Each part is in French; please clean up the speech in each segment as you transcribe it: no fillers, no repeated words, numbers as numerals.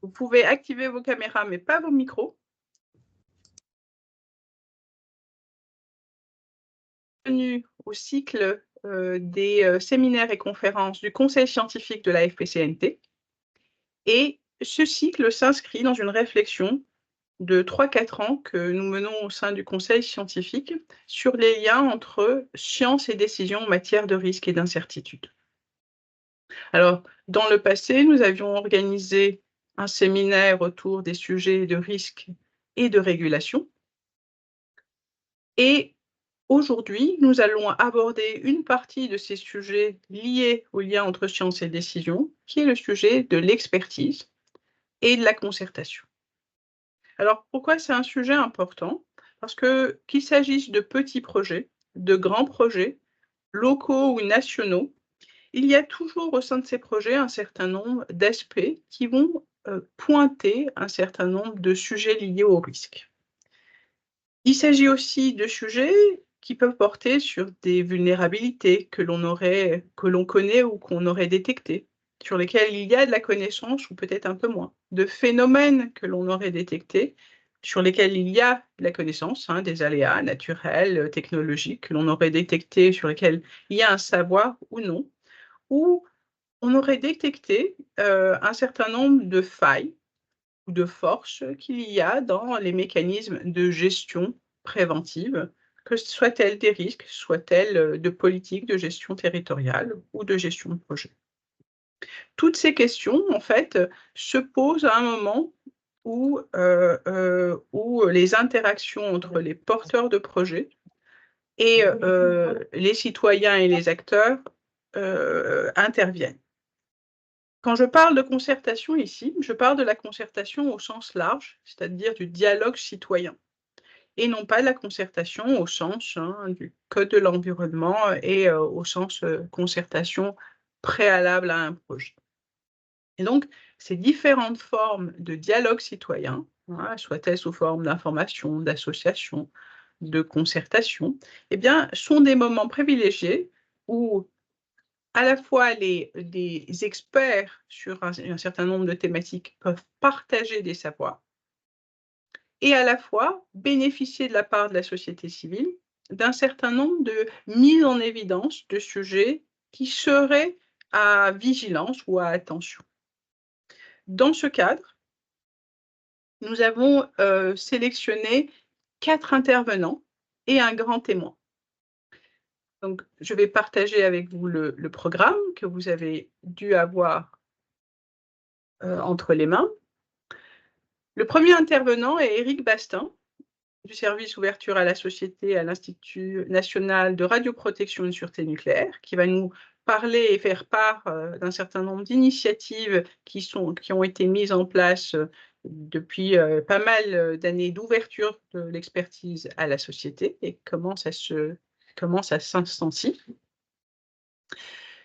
Vous pouvez activer vos caméras, mais pas vos micros. Bienvenue au cycle des séminaires et conférences du Conseil scientifique de la FPCNT. Et ce cycle s'inscrit dans une réflexion de 3-4 ans que nous menons au sein du Conseil scientifique sur les liens entre science et décision en matière de risque et d'incertitude. Alors, dans le passé, nous avions organisé un séminaire autour des sujets de risque et de régulation. Et aujourd'hui, nous allons aborder une partie de ces sujets liés au lien entre science et décision, qui est le sujet de l'expertise et de la concertation. Alors, pourquoi c'est un sujet important? Parce que qu'il s'agisse de petits projets, de grands projets, locaux ou nationaux, il y a toujours au sein de ces projets un certain nombre d'aspects qui vont pointer un certain nombre de sujets liés au risque. Il s'agit aussi de sujets qui peuvent porter sur des vulnérabilités que l'on connaît ou qu'on aurait détectées, sur lesquelles il y a de la connaissance ou peut-être un peu moins, de phénomènes que l'on aurait détectés, sur lesquels il y a de la connaissance, des aléas naturels, technologiques que l'on aurait détectés, sur lesquels il y a un savoir ou non, ou on aurait détecté un certain nombre de failles ou de forces qu'il y a dans les mécanismes de gestion préventive, que soient-elles des risques, soient-elles de politique de gestion territoriale ou de gestion de projet. Toutes ces questions, en fait, se posent à un moment où les interactions entre les porteurs de projets et les citoyens et les acteurs interviennent. Quand je parle de concertation ici, je parle de la concertation au sens large, c'est-à-dire du dialogue citoyen, et non pas de la concertation au sens du code de l'environnement et au sens concertation préalable à un projet. Et donc, ces différentes formes de dialogue citoyen, soient-elles sous forme d'information, d'association, de concertation, eh bien, sont des moments privilégiés où à la fois des experts sur un certain nombre de thématiques peuvent partager des savoirs et à la fois bénéficier de la part de la société civile d'un certain nombre de mises en évidence de sujets qui seraient à vigilance ou à attention. Dans ce cadre, nous avons sélectionné 4 intervenants et un grand témoin. Donc, je vais partager avec vous le programme que vous avez dû avoir entre les mains. Le premier intervenant est Éric Bastin, du service ouverture à la société à l'Institut national de radioprotection et de sûreté nucléaire, qui va nous parler et faire part d'un certain nombre d'initiatives qui ont été mises en place depuis pas mal d'années d'ouverture de l'expertise à la société et comment ça s'instancie.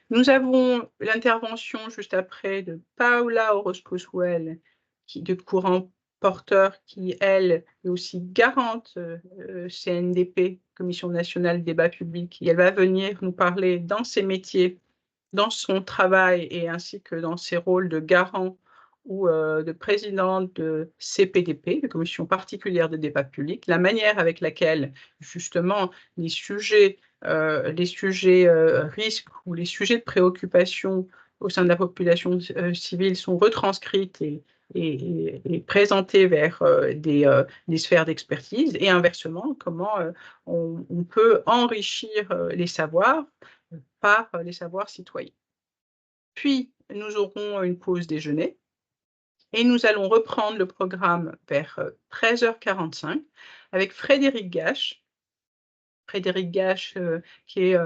Nous avons l'intervention juste après de Paula Orozco-Suell, de Courant Porteur, qui, elle, est aussi garante CNDP, Commission nationale débat public, et elle va venir nous parler dans ses métiers, dans son travail et ainsi que dans ses rôles de garant ou de présidente de CPDP, de Commission particulière de débat public, la manière avec laquelle, justement, les sujets risques ou les sujets de préoccupation au sein de la population civile sont retranscrites et présentées vers des sphères d'expertise, et inversement, comment on peut enrichir les savoirs par les savoirs citoyens. Puis, nous aurons une pause déjeuner et nous allons reprendre le programme vers 13h45 avec Frédéric Gache. Frédéric Gache, qui est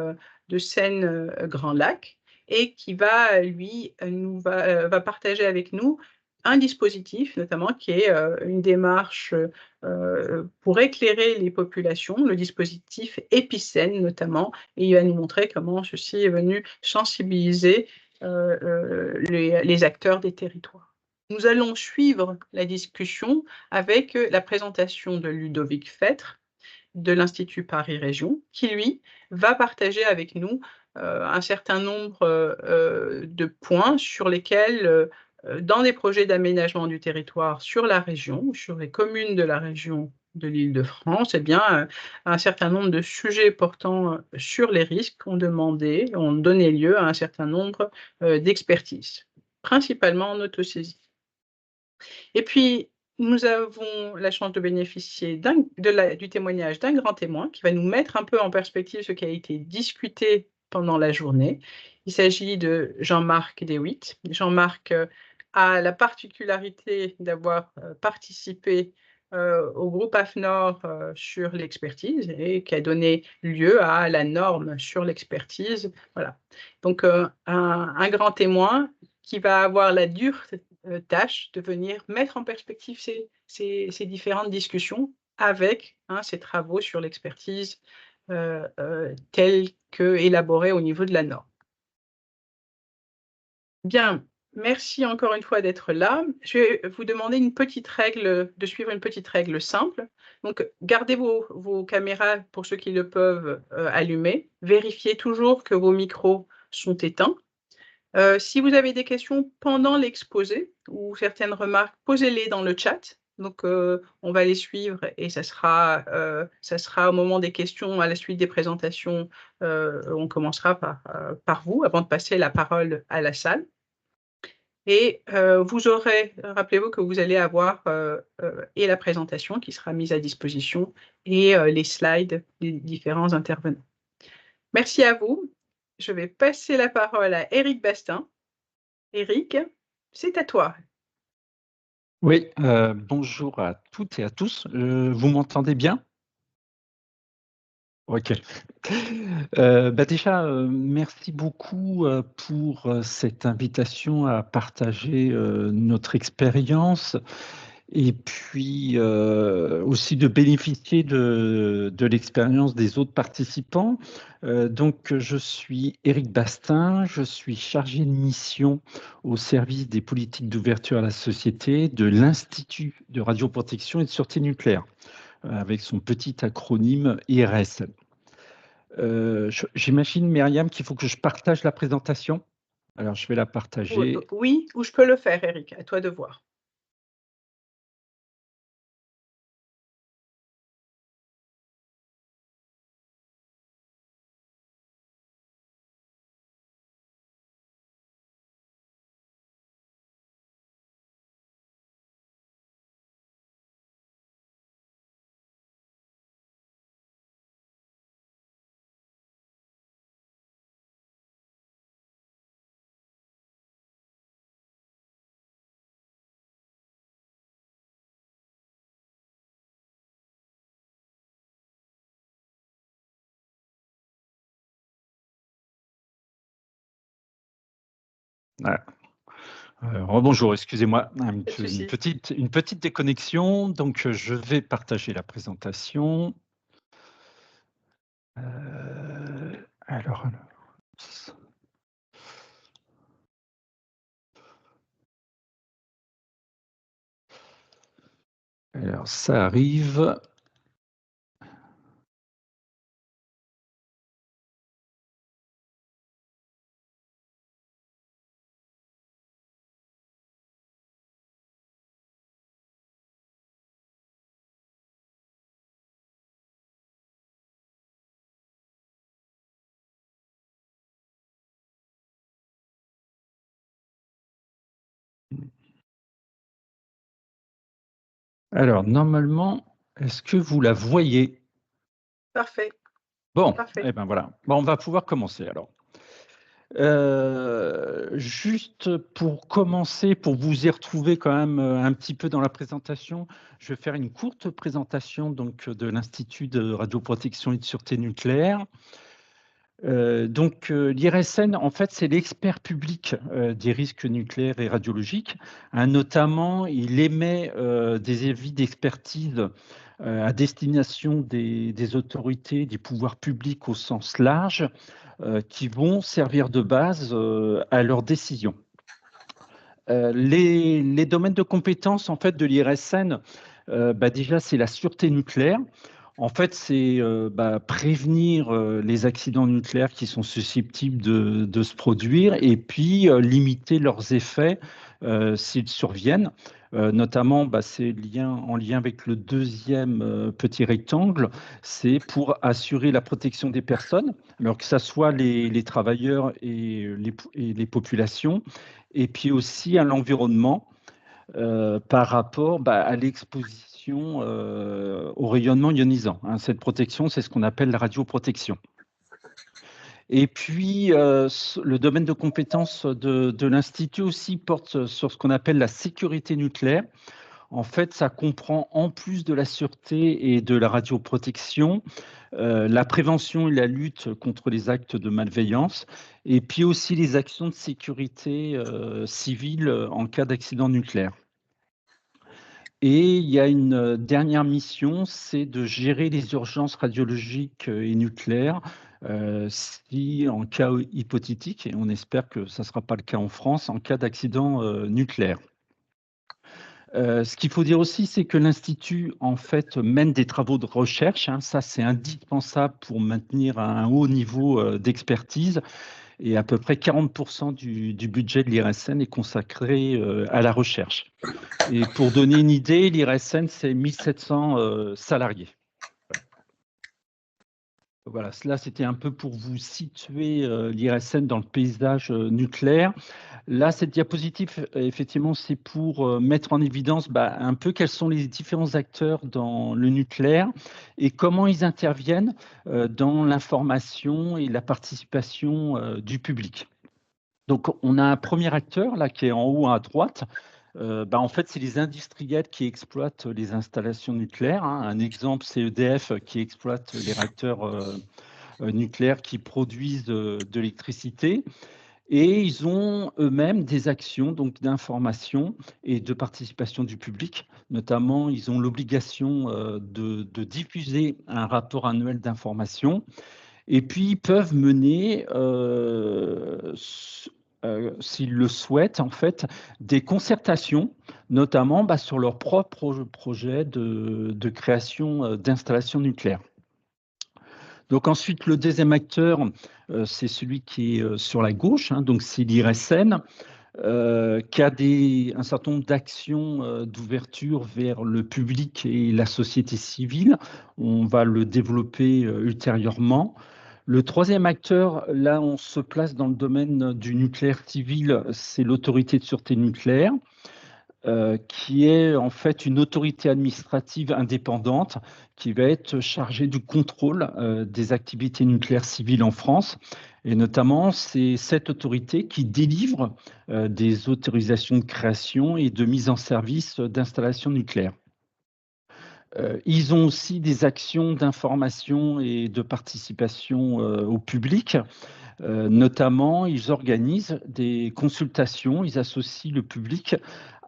de Seine Grand Lac et qui va, lui, va partager avec nous un dispositif, notamment, qui est une démarche pour éclairer les populations, le dispositif Épicène, notamment, et il va nous montrer comment ceci est venu sensibiliser les acteurs des territoires. Nous allons suivre la discussion avec la présentation de Ludovic Fêtre, de l'Institut Paris Région, qui, lui, va partager avec nous un certain nombre de points sur lesquels dans des projets d'aménagement du territoire sur la région, ou sur les communes de la région de l'Île-de-France, eh bien, un certain nombre de sujets portant sur les risques ont donné lieu à un certain nombre d'expertises, principalement en autosaisie. Et puis, nous avons la chance de bénéficier du témoignage d'un grand témoin qui va nous mettre un peu en perspective ce qui a été discuté pendant la journée. Il s'agit de Jean-Marc Dewitt. Jean-Marc a la particularité d'avoir participé au groupe AFNOR sur l'expertise et qui a donné lieu à la norme sur l'expertise. Voilà. Donc, un grand témoin qui va avoir la dure tâche de venir mettre en perspective ces différentes discussions avec ces travaux sur l'expertise tels qu'élaborés au niveau de la norme. Bien, merci encore une fois d'être là. Je vais vous demander de suivre une petite règle simple. Donc, gardez vos caméras, pour ceux qui le peuvent, allumées. Vérifiez toujours que vos micros sont éteints. Si vous avez des questions pendant l'exposé ou certaines remarques, posez-les dans le chat. Donc, on va les suivre et ça sera au moment des questions, à la suite des présentations, on commencera par vous, avant de passer la parole à la salle. Et rappelez-vous que vous allez avoir et la présentation qui sera mise à disposition et les slides des différents intervenants. Merci à vous. Je vais passer la parole à Éric Bastin. Éric, c'est à toi. Oui, bonjour à toutes et à tous. Vous m'entendez bien? OK. Déjà, merci beaucoup pour cette invitation à partager notre expérience et puis aussi de bénéficier de l'expérience des autres participants. Donc, je suis Éric Bastin, je suis chargé de mission au service des politiques d'ouverture à la société de l'Institut de radioprotection et de sûreté nucléaire, avec son petit acronyme IRS. J'imagine, Myriam, qu'il faut que je partage la présentation. Alors, je vais la partager. Oui, ou je peux le faire, Éric, à toi de voir. Voilà. Rebonjour, excusez-moi, une Pas de souci. petite déconnexion. Donc, je vais partager la présentation. Alors, ça arrive. Alors, normalement, est-ce que vous la voyez? Parfait. Bon, Parfait. eh ben voilà. Bon, on va pouvoir commencer alors. Juste pour commencer, pour vous y retrouver quand même un petit peu dans la présentation, je vais faire une courte présentation donc, de l'Institut de radioprotection et de sûreté nucléaire. L'IRSN, en fait, c'est l'expert public des risques nucléaires et radiologiques. Notamment, il émet des avis d'expertise à destination des autorités, des pouvoirs publics au sens large, qui vont servir de base à leurs décisions. Les domaines de compétences en fait, de l'IRSN, déjà, c'est la sûreté nucléaire. En fait, c'est prévenir les accidents nucléaires qui sont susceptibles de se produire et puis limiter leurs effets s'ils surviennent. Notamment, c'est en lien avec le deuxième petit rectangle, c'est pour assurer la protection des personnes, alors que ce soit les travailleurs et les populations, et puis aussi à l'environnement par rapport à l'exposition au rayonnement ionisant. Hein. Cette protection, c'est ce qu'on appelle la radioprotection. Et puis, le domaine de compétence de l'Institut aussi porte sur ce qu'on appelle la sécurité nucléaire. En fait, ça comprend, en plus de la sûreté et de la radioprotection, la prévention et la lutte contre les actes de malveillance, et puis aussi les actions de sécurité civile en cas d'accident nucléaire. Et il y a une dernière mission, c'est de gérer les urgences radiologiques et nucléaires, si en cas hypothétique, et on espère que ça ne sera pas le cas en France, en cas d'accident nucléaire. Ce qu'il faut dire aussi, c'est que l'Institut, en fait, mène des travaux de recherche. Hein, ça, c'est indispensable pour maintenir un haut niveau d'expertise. Et à peu près 40% du budget de l'IRSN est consacré à la recherche. Et pour donner une idée, l'IRSN, c'est 1700 salariés. Voilà, cela c'était un peu pour vous situer l'IRSN dans le paysage nucléaire. Là, cette diapositive, effectivement, c'est pour mettre en évidence un peu quels sont les différents acteurs dans le nucléaire et comment ils interviennent dans l'information et la participation du public. Donc, on a un premier acteur là qui est en haut à droite. En fait, c'est les industriels qui exploitent les installations nucléaires. Hein. Un exemple, c'est EDF qui exploite les réacteurs nucléaires qui produisent de l'électricité. Et ils ont eux-mêmes des actions d'information et de participation du public. Notamment, ils ont l'obligation de diffuser un rapport annuel d'information. Et puis, ils peuvent mener, s'ils le souhaitent, en fait, des concertations, notamment sur leur propre projet de création d'installations nucléaires. Donc ensuite, le deuxième acteur, c'est celui qui est sur la gauche, hein, donc c'est l'IRSN, qui a un certain nombre d'actions d'ouverture vers le public et la société civile. On va le développer ultérieurement. Le troisième acteur, là, on se place dans le domaine du nucléaire civil, c'est l'autorité de sûreté nucléaire, qui est en fait une autorité administrative indépendante qui va être chargée du contrôle des activités nucléaires civiles en France. Et notamment, c'est cette autorité qui délivre des autorisations de création et de mise en service d'installations nucléaires. Ils ont aussi des actions d'information et de participation au public. Notamment, ils organisent des consultations, ils associent le public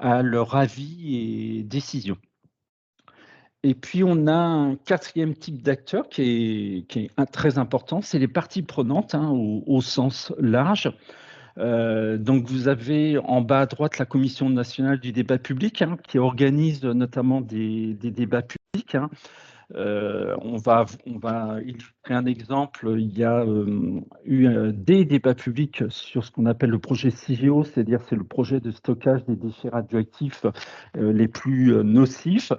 à leur avis et décisions. Et puis, on a un quatrième type d'acteur qui est très important, c'est les parties prenantes hein, au sens large. Donc, vous avez en bas à droite la Commission nationale du débat public hein, qui organise notamment des débats publics. Hein. On va illustrer un exemple. Il y a eu des débats publics sur ce qu'on appelle le projet CIGEO, c'est-à-dire c'est le projet de stockage des déchets radioactifs les plus nocifs.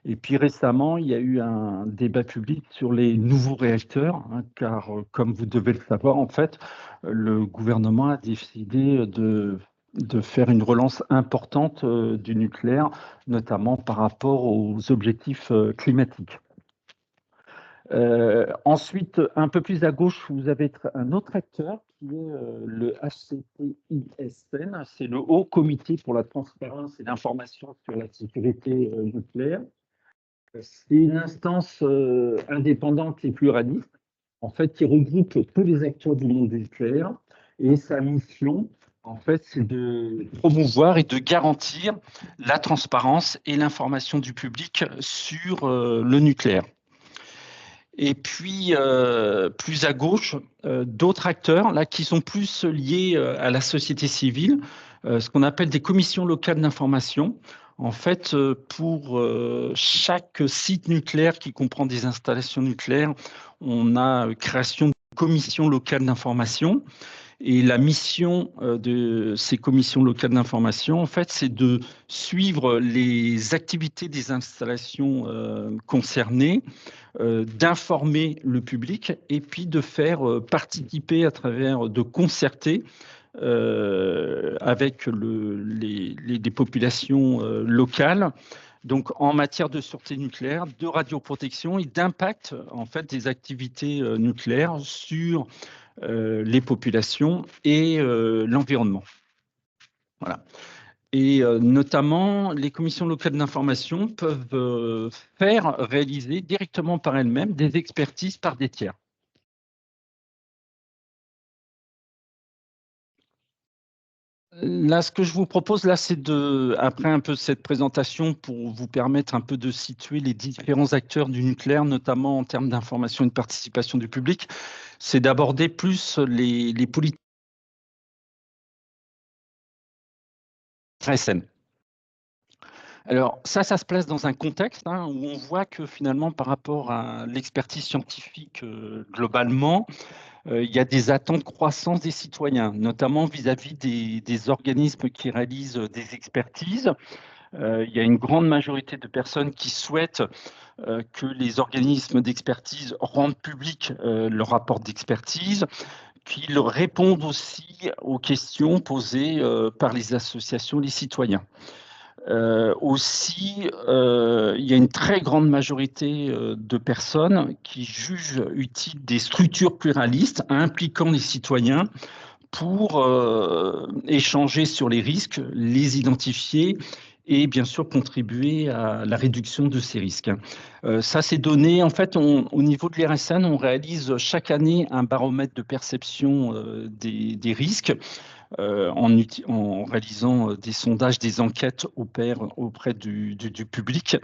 Et puis récemment, il y a eu un débat public sur les nouveaux réacteurs, hein, car comme vous devez le savoir, en fait, le gouvernement a décidé de faire une relance importante du nucléaire, notamment par rapport aux objectifs climatiques. Ensuite, un peu plus à gauche, vous avez un autre acteur qui est le HCTISN, c'est le Haut Comité pour la transparence et l'information sur la sécurité nucléaire. C'est une instance indépendante et pluraliste, en fait, qui regroupe tous les acteurs du monde nucléaire. Et sa mission, en fait, c'est de promouvoir et de garantir la transparence et l'information du public sur le nucléaire. Et puis, plus à gauche, d'autres acteurs là, qui sont plus liés à la société civile, ce qu'on appelle des commissions locales d'information. En fait, pour chaque site nucléaire qui comprend des installations nucléaires, on a création de commissions locales d'information. Et la mission de ces commissions locales d'information, en fait, c'est de suivre les activités des installations concernées, d'informer le public et puis de faire participer à travers, de concerter avec les populations locales. Donc, en matière de sûreté nucléaire, de radioprotection et d'impact en fait des activités nucléaires sur les populations et l'environnement. Voilà. Et notamment, les commissions locales d'information peuvent faire réaliser directement par elles-mêmes des expertises par des tiers. Là, ce que je vous propose, là, c'est après un peu cette présentation, pour vous permettre un peu de situer les différents acteurs du nucléaire, notamment en termes d'information et de participation du public, c'est d'aborder plus les politiques SN. Alors, ça se place dans un contexte où on voit que finalement, par rapport à l'expertise scientifique globalement, il y a des attentes croissantes des citoyens, notamment vis-à-vis des organismes qui réalisent des expertises. Il y a une grande majorité de personnes qui souhaitent que les organismes d'expertise rendent public leur rapport d'expertise, qu'ils répondent aussi aux questions posées par les associations, les citoyens. Aussi, il y a une très grande majorité de personnes qui jugent utile des structures pluralistes impliquant les citoyens pour échanger sur les risques, les identifier et bien sûr contribuer à la réduction de ces risques. Ça, c'est donné, en fait, au niveau de l'IRSN, on réalise chaque année un baromètre de perception des risques en réalisant des sondages, des enquêtes auprès du public.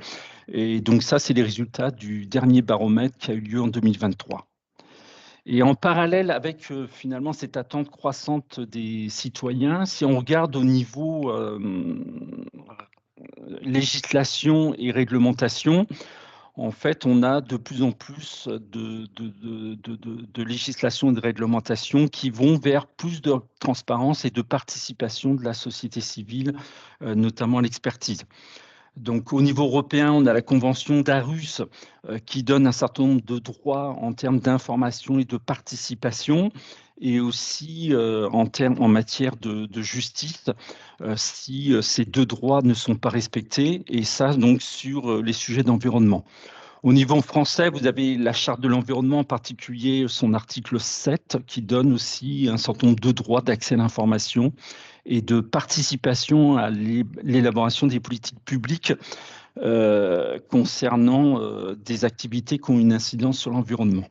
Et donc ça, c'est les résultats du dernier baromètre qui a eu lieu en 2023. Et en parallèle avec finalement cette attente croissante des citoyens, si on regarde au niveau législation et réglementation, en fait, on a de plus en plus de législation et de réglementation qui vont vers plus de transparence et de participation de la société civile, notamment à l'expertise. Donc, au niveau européen, on a la convention d'Aarhus qui donne un certain nombre de droits en termes d'information et de participation, et aussi en matière de justice, si ces deux droits ne sont pas respectés, et ça donc sur les sujets d'environnement. Au niveau français, vous avez la Charte de l'environnement, en particulier son article 7, qui donne aussi un certain nombre de droits d'accès à l'information et de participation à l'élaboration des politiques publiques concernant des activités qui ont une incidence sur l'environnement.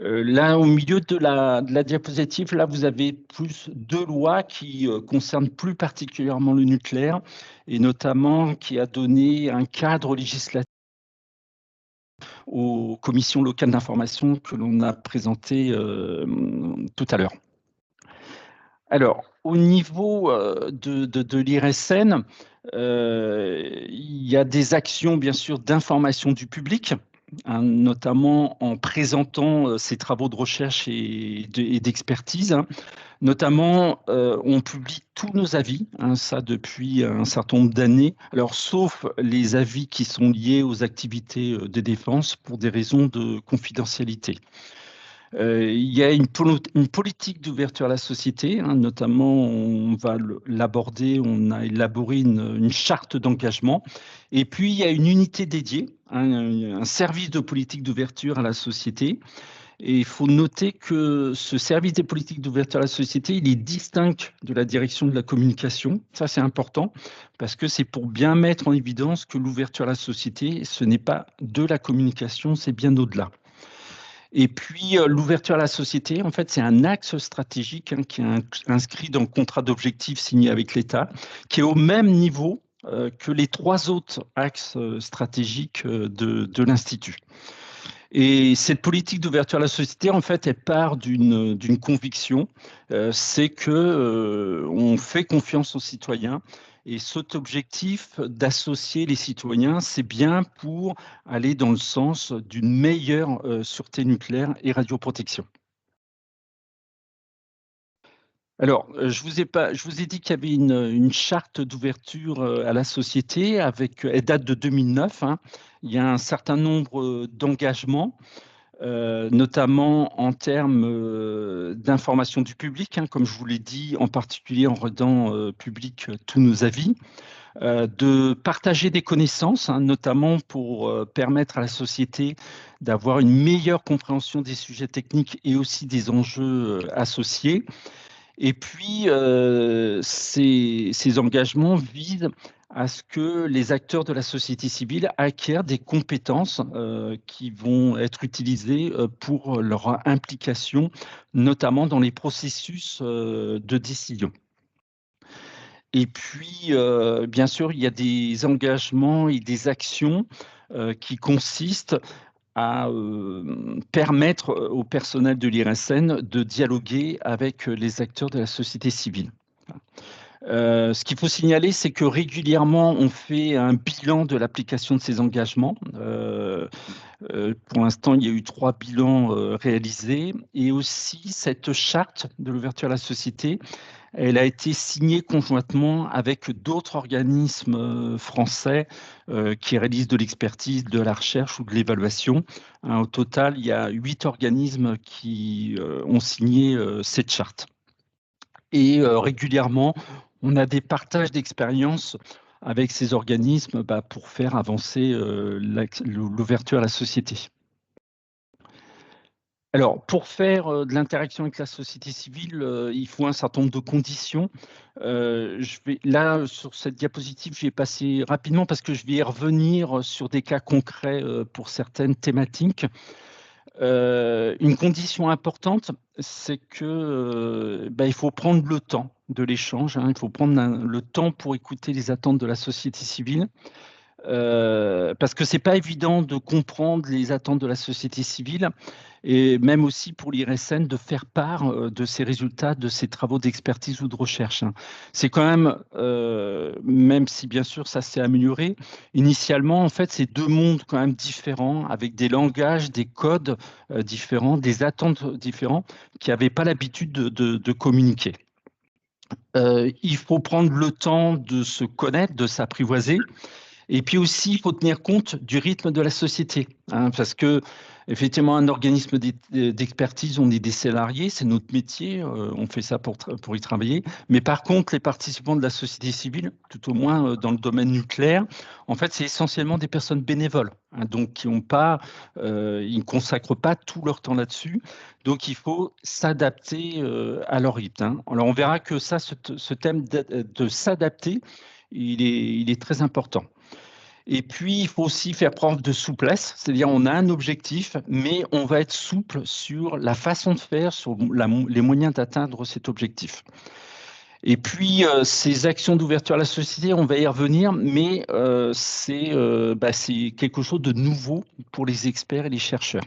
Là, au milieu de la diapositive, là, vous avez plus deux lois qui concernent plus particulièrement le nucléaire, et notamment qui a donné un cadre législatif aux commissions locales d'information que l'on a présenté tout à l'heure. Alors, au niveau de l'IRSN, il y a des actions, bien sûr, d'information du public, notamment en présentant ces travaux de recherche et d'expertise. Notamment, on publie tous nos avis, ça depuis un certain nombre d'années, alors sauf les avis qui sont liés aux activités de défense pour des raisons de confidentialité. Il y a une politique d'ouverture à la société, notamment on va l'aborder, on a élaboré une charte d'engagement, et puis il y a une unité dédiée, un service de politique d'ouverture à la société. Et il faut noter que ce service des politiques d'ouverture à la société, il est distinct de la direction de la communication. Ça, c'est important parce que c'est pour bien mettre en évidence que l'ouverture à la société, ce n'est pas de la communication, c'est bien au-delà. Et puis, l'ouverture à la société, en fait, c'est un axe stratégique qui est inscrit dans le contrat d'objectifs signé avec l'État, qui est au même niveau que les trois autres axes stratégiques de l'Institut. Et cette politique d'ouverture à la société, en fait, elle part d'une conviction, c'est que on fait confiance aux citoyens. Et cet objectif d'associer les citoyens, c'est bien pour aller dans le sens d'une meilleure sûreté nucléaire et radioprotection. Alors, je vous ai dit qu'il y avait une charte d'ouverture à la société elle date de 2009, hein. Il y a un certain nombre d'engagements, notamment en termes d'information du public, hein, comme je vous l'ai dit, en particulier en rendant public tous nos avis, de partager des connaissances, hein, notamment pour permettre à la société d'avoir une meilleure compréhension des sujets techniques et aussi des enjeux associés. Et puis, ces engagements visent à ce que les acteurs de la société civile acquièrent des compétences qui vont être utilisées pour leur implication, notamment dans les processus de décision. Et puis, bien sûr, il y a des engagements et des actions qui consistent à permettre au personnel de l'IRSN de dialoguer avec les acteurs de la société civile. Ce qu'il faut signaler, c'est que régulièrement, on fait un bilan de l'application de ces engagements. Pour l'instant, il y a eu 3 bilans réalisés. Et aussi, cette charte de l'ouverture à la société, elle a été signée conjointement avec d'autres organismes français qui réalisent de l'expertise, de la recherche ou de l'évaluation. Hein, au total, il y a 8 organismes qui ont signé cette charte. Et régulièrement, on a des partages d'expériences avec ces organismes pour faire avancer l'ouverture à la société. Alors, pour faire de l'interaction avec la société civile, il faut un certain nombre de conditions. Là, sur cette diapositive, je vais passer rapidement parce que je vais y revenir sur des cas concrets pour certaines thématiques. Une condition importante, c'est que il faut prendre le temps de l'échange, hein. Il faut prendre le temps pour écouter les attentes de la société civile. Parce que c'est pas évident de comprendre les attentes de la société civile et même aussi pour l'IRSN de faire part de ces résultats, de ces travaux d'expertise ou de recherche, hein. C'est quand même si bien sûr ça s'est amélioré, initialement en fait c'est 2 mondes quand même différents avec des langages, des codes différents, des attentes différentes qui n'avaient pas l'habitude de communiquer. Il faut prendre le temps de se connaître, de s'apprivoiser. Et puis aussi, il faut tenir compte du rythme de la société, hein, parce que effectivement, un organisme d'expertise, on est des salariés, c'est notre métier, on fait ça pour y travailler. Mais par contre, les participants de la société civile, tout au moins dans le domaine nucléaire, en fait, c'est essentiellement des personnes bénévoles, hein, donc qui ont pas, ils ne consacrent pas tout leur temps là-dessus. Donc, il faut s'adapter à leur rythme, hein. Alors, on verra que ça, ce thème de s'adapter, il est très important. Et puis, il faut aussi faire preuve de souplesse, c'est-à-dire on a un objectif, mais on va être souple sur la façon de faire, sur les moyens d'atteindre cet objectif. Et puis, ces actions d'ouverture à la société, on va y revenir, mais c'est quelque chose de nouveau pour les experts et les chercheurs.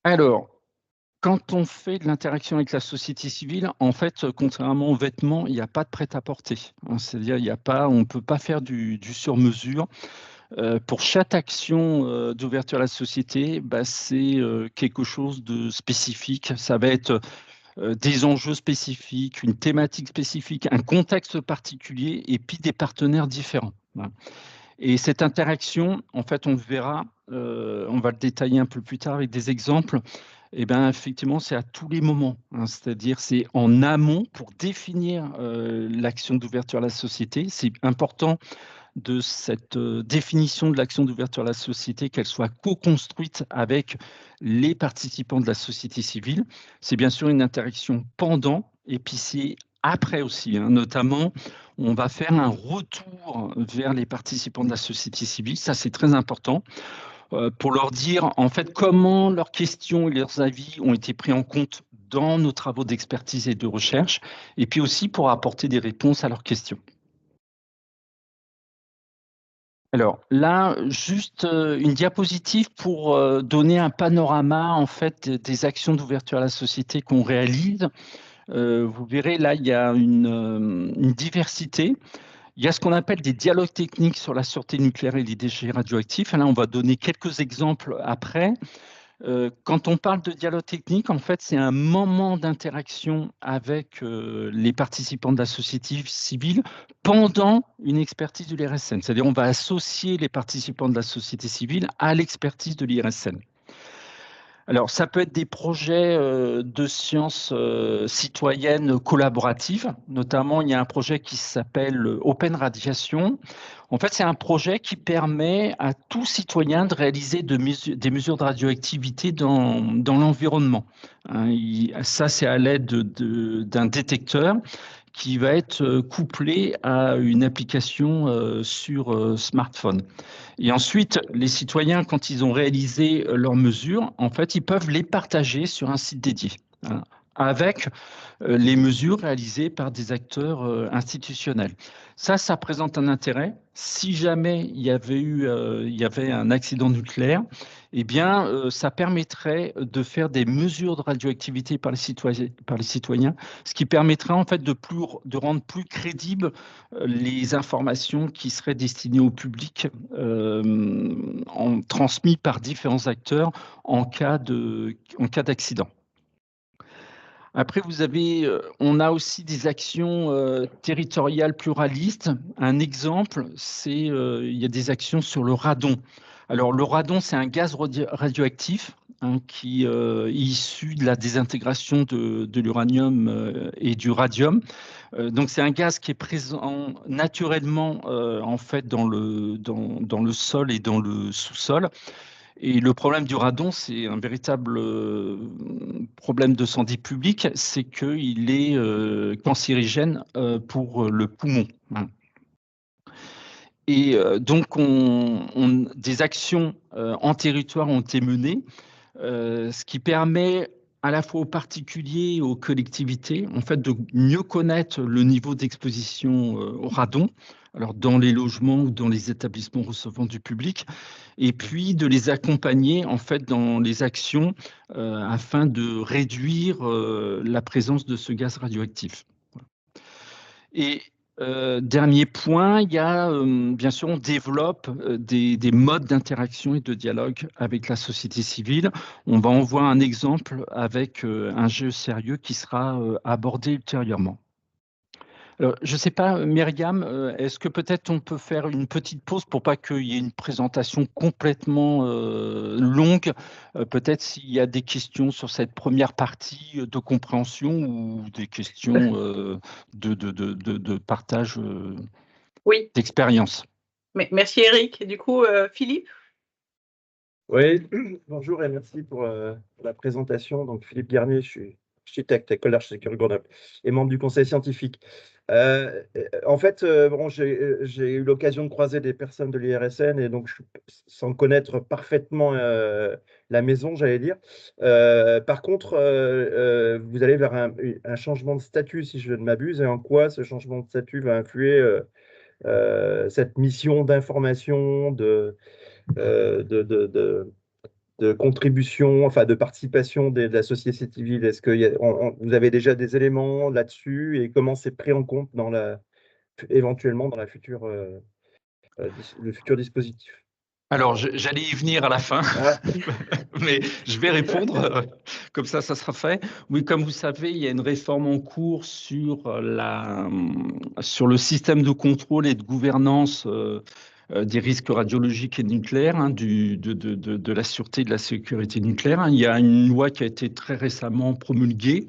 Alors, quand on fait de l'interaction avec la société civile, en fait, contrairement aux vêtements, il n'y a pas de prêt-à-porter, hein. C'est-à-dire, on ne peut pas faire du sur-mesure. Pour chaque action d'ouverture à la société, c'est quelque chose de spécifique. Ça va être des enjeux spécifiques, une thématique spécifique, un contexte particulier et puis des partenaires différents. Voilà. Et cette interaction, en fait, on le verra, on va le détailler un peu plus tard avec des exemples. Eh bien, effectivement, c'est à tous les moments, hein, c'est-à-dire c'est en amont pour définir l'action d'ouverture à la société. C'est important de cette définition de l'action d'ouverture à la société, qu'elle soit co-construite avec les participants de la société civile. C'est bien sûr une interaction pendant, et puis c'est après aussi, hein. Notamment, on va faire un retour vers les participants de la société civile, ça c'est très important, pour leur dire en fait comment leurs questions et leurs avis ont été pris en compte dans nos travaux d'expertise et de recherche, et puis aussi pour apporter des réponses à leurs questions. Alors là, juste une diapositive pour donner un panorama en fait des actions d'ouverture à la société qu'on réalise. Vous verrez là, il y a une diversité. Il y a ce qu'on appelle des dialogues techniques sur la sûreté nucléaire et les déchets radioactifs. Et là, on va donner quelques exemples après. Quand on parle de dialogue technique, en fait, c'est un moment d'interaction avec les participants de la société civile pendant une expertise de l'IRSN. C'est-à-dire, on va associer les participants de la société civile à l'expertise de l'IRSN. Alors, ça peut être des projets de sciences citoyennes collaboratives. Notamment, il y a un projet qui s'appelle Open Radiation. En fait, c'est un projet qui permet à tout citoyen de réaliser des mesures de radioactivité dans l'environnement. Hein, ça, c'est à l'aide d'un détecteur qui va être couplé à une application sur smartphone. Et ensuite, les citoyens, quand ils ont réalisé leurs mesures, en fait, ils peuvent les partager sur un site dédié, hein, avec les mesures réalisées par des acteurs institutionnels. Ça présente un intérêt. Si jamais il y avait un accident nucléaire, eh bien, ça permettrait de faire des mesures de radioactivité par les citoyens, ce qui permettrait en fait de rendre plus crédibles les informations qui seraient destinées au public, transmises par différents acteurs en cas d'accident. Après, on a aussi des actions territoriales pluralistes. Un exemple, il y a des actions sur le radon. Alors, le radon, c'est un gaz radioactif, hein, qui est issu de la désintégration de l'uranium et du radium. Donc, c'est un gaz qui est présent naturellement en fait dans le sol et dans le sous-sol. Et le problème du radon, c'est un véritable problème de santé publique, c'est qu'il est cancérigène pour le poumon, hein. Et donc, des actions en territoire ont été menées, ce qui permet à la fois aux particuliers et aux collectivités, en fait, de mieux connaître le niveau d'exposition au radon, alors dans les logements ou dans les établissements recevant du public, et puis de les accompagner en fait dans les actions afin de réduire la présence de ce gaz radioactif. Et dernier point, il y a bien sûr, on développe des modes d'interaction et de dialogue avec la société civile. On va en voir un exemple avec un jeu sérieux qui sera abordé ultérieurement. Alors, je ne sais pas, Myriam, est-ce que peut-être on peut faire une petite pause pour pas qu'il y ait une présentation complètement longue, peut-être s'il y a des questions sur cette première partie de compréhension ou des questions de partage Oui, d'expérience. merci Eric. Et du coup, Philippe? Oui, bonjour et merci pour la présentation. Donc, Philippe Garnier, je suis architecte à École d'architecture de Grenoble et membre du conseil scientifique. En fait, bon, j'ai eu l'occasion de croiser des personnes de l'IRSN et donc, sans connaître parfaitement la maison, j'allais dire. Par contre, vous allez vers un changement de statut, si je ne m'abuse, et en quoi ce changement de statut va influer cette mission d'information, de contribution, enfin de participation de la société civile. Est-ce que vous avez déjà des éléments là-dessus et comment c'est pris en compte éventuellement dans le futur dispositif? Alors, j'allais y venir à la fin, mais je vais répondre, comme ça sera fait. Oui, comme vous savez, il y a une réforme en cours sur le système de contrôle et de gouvernance des risques radiologiques et nucléaires, hein, de la sûreté et de la sécurité nucléaire, hein. Il y a une loi qui a été très récemment promulguée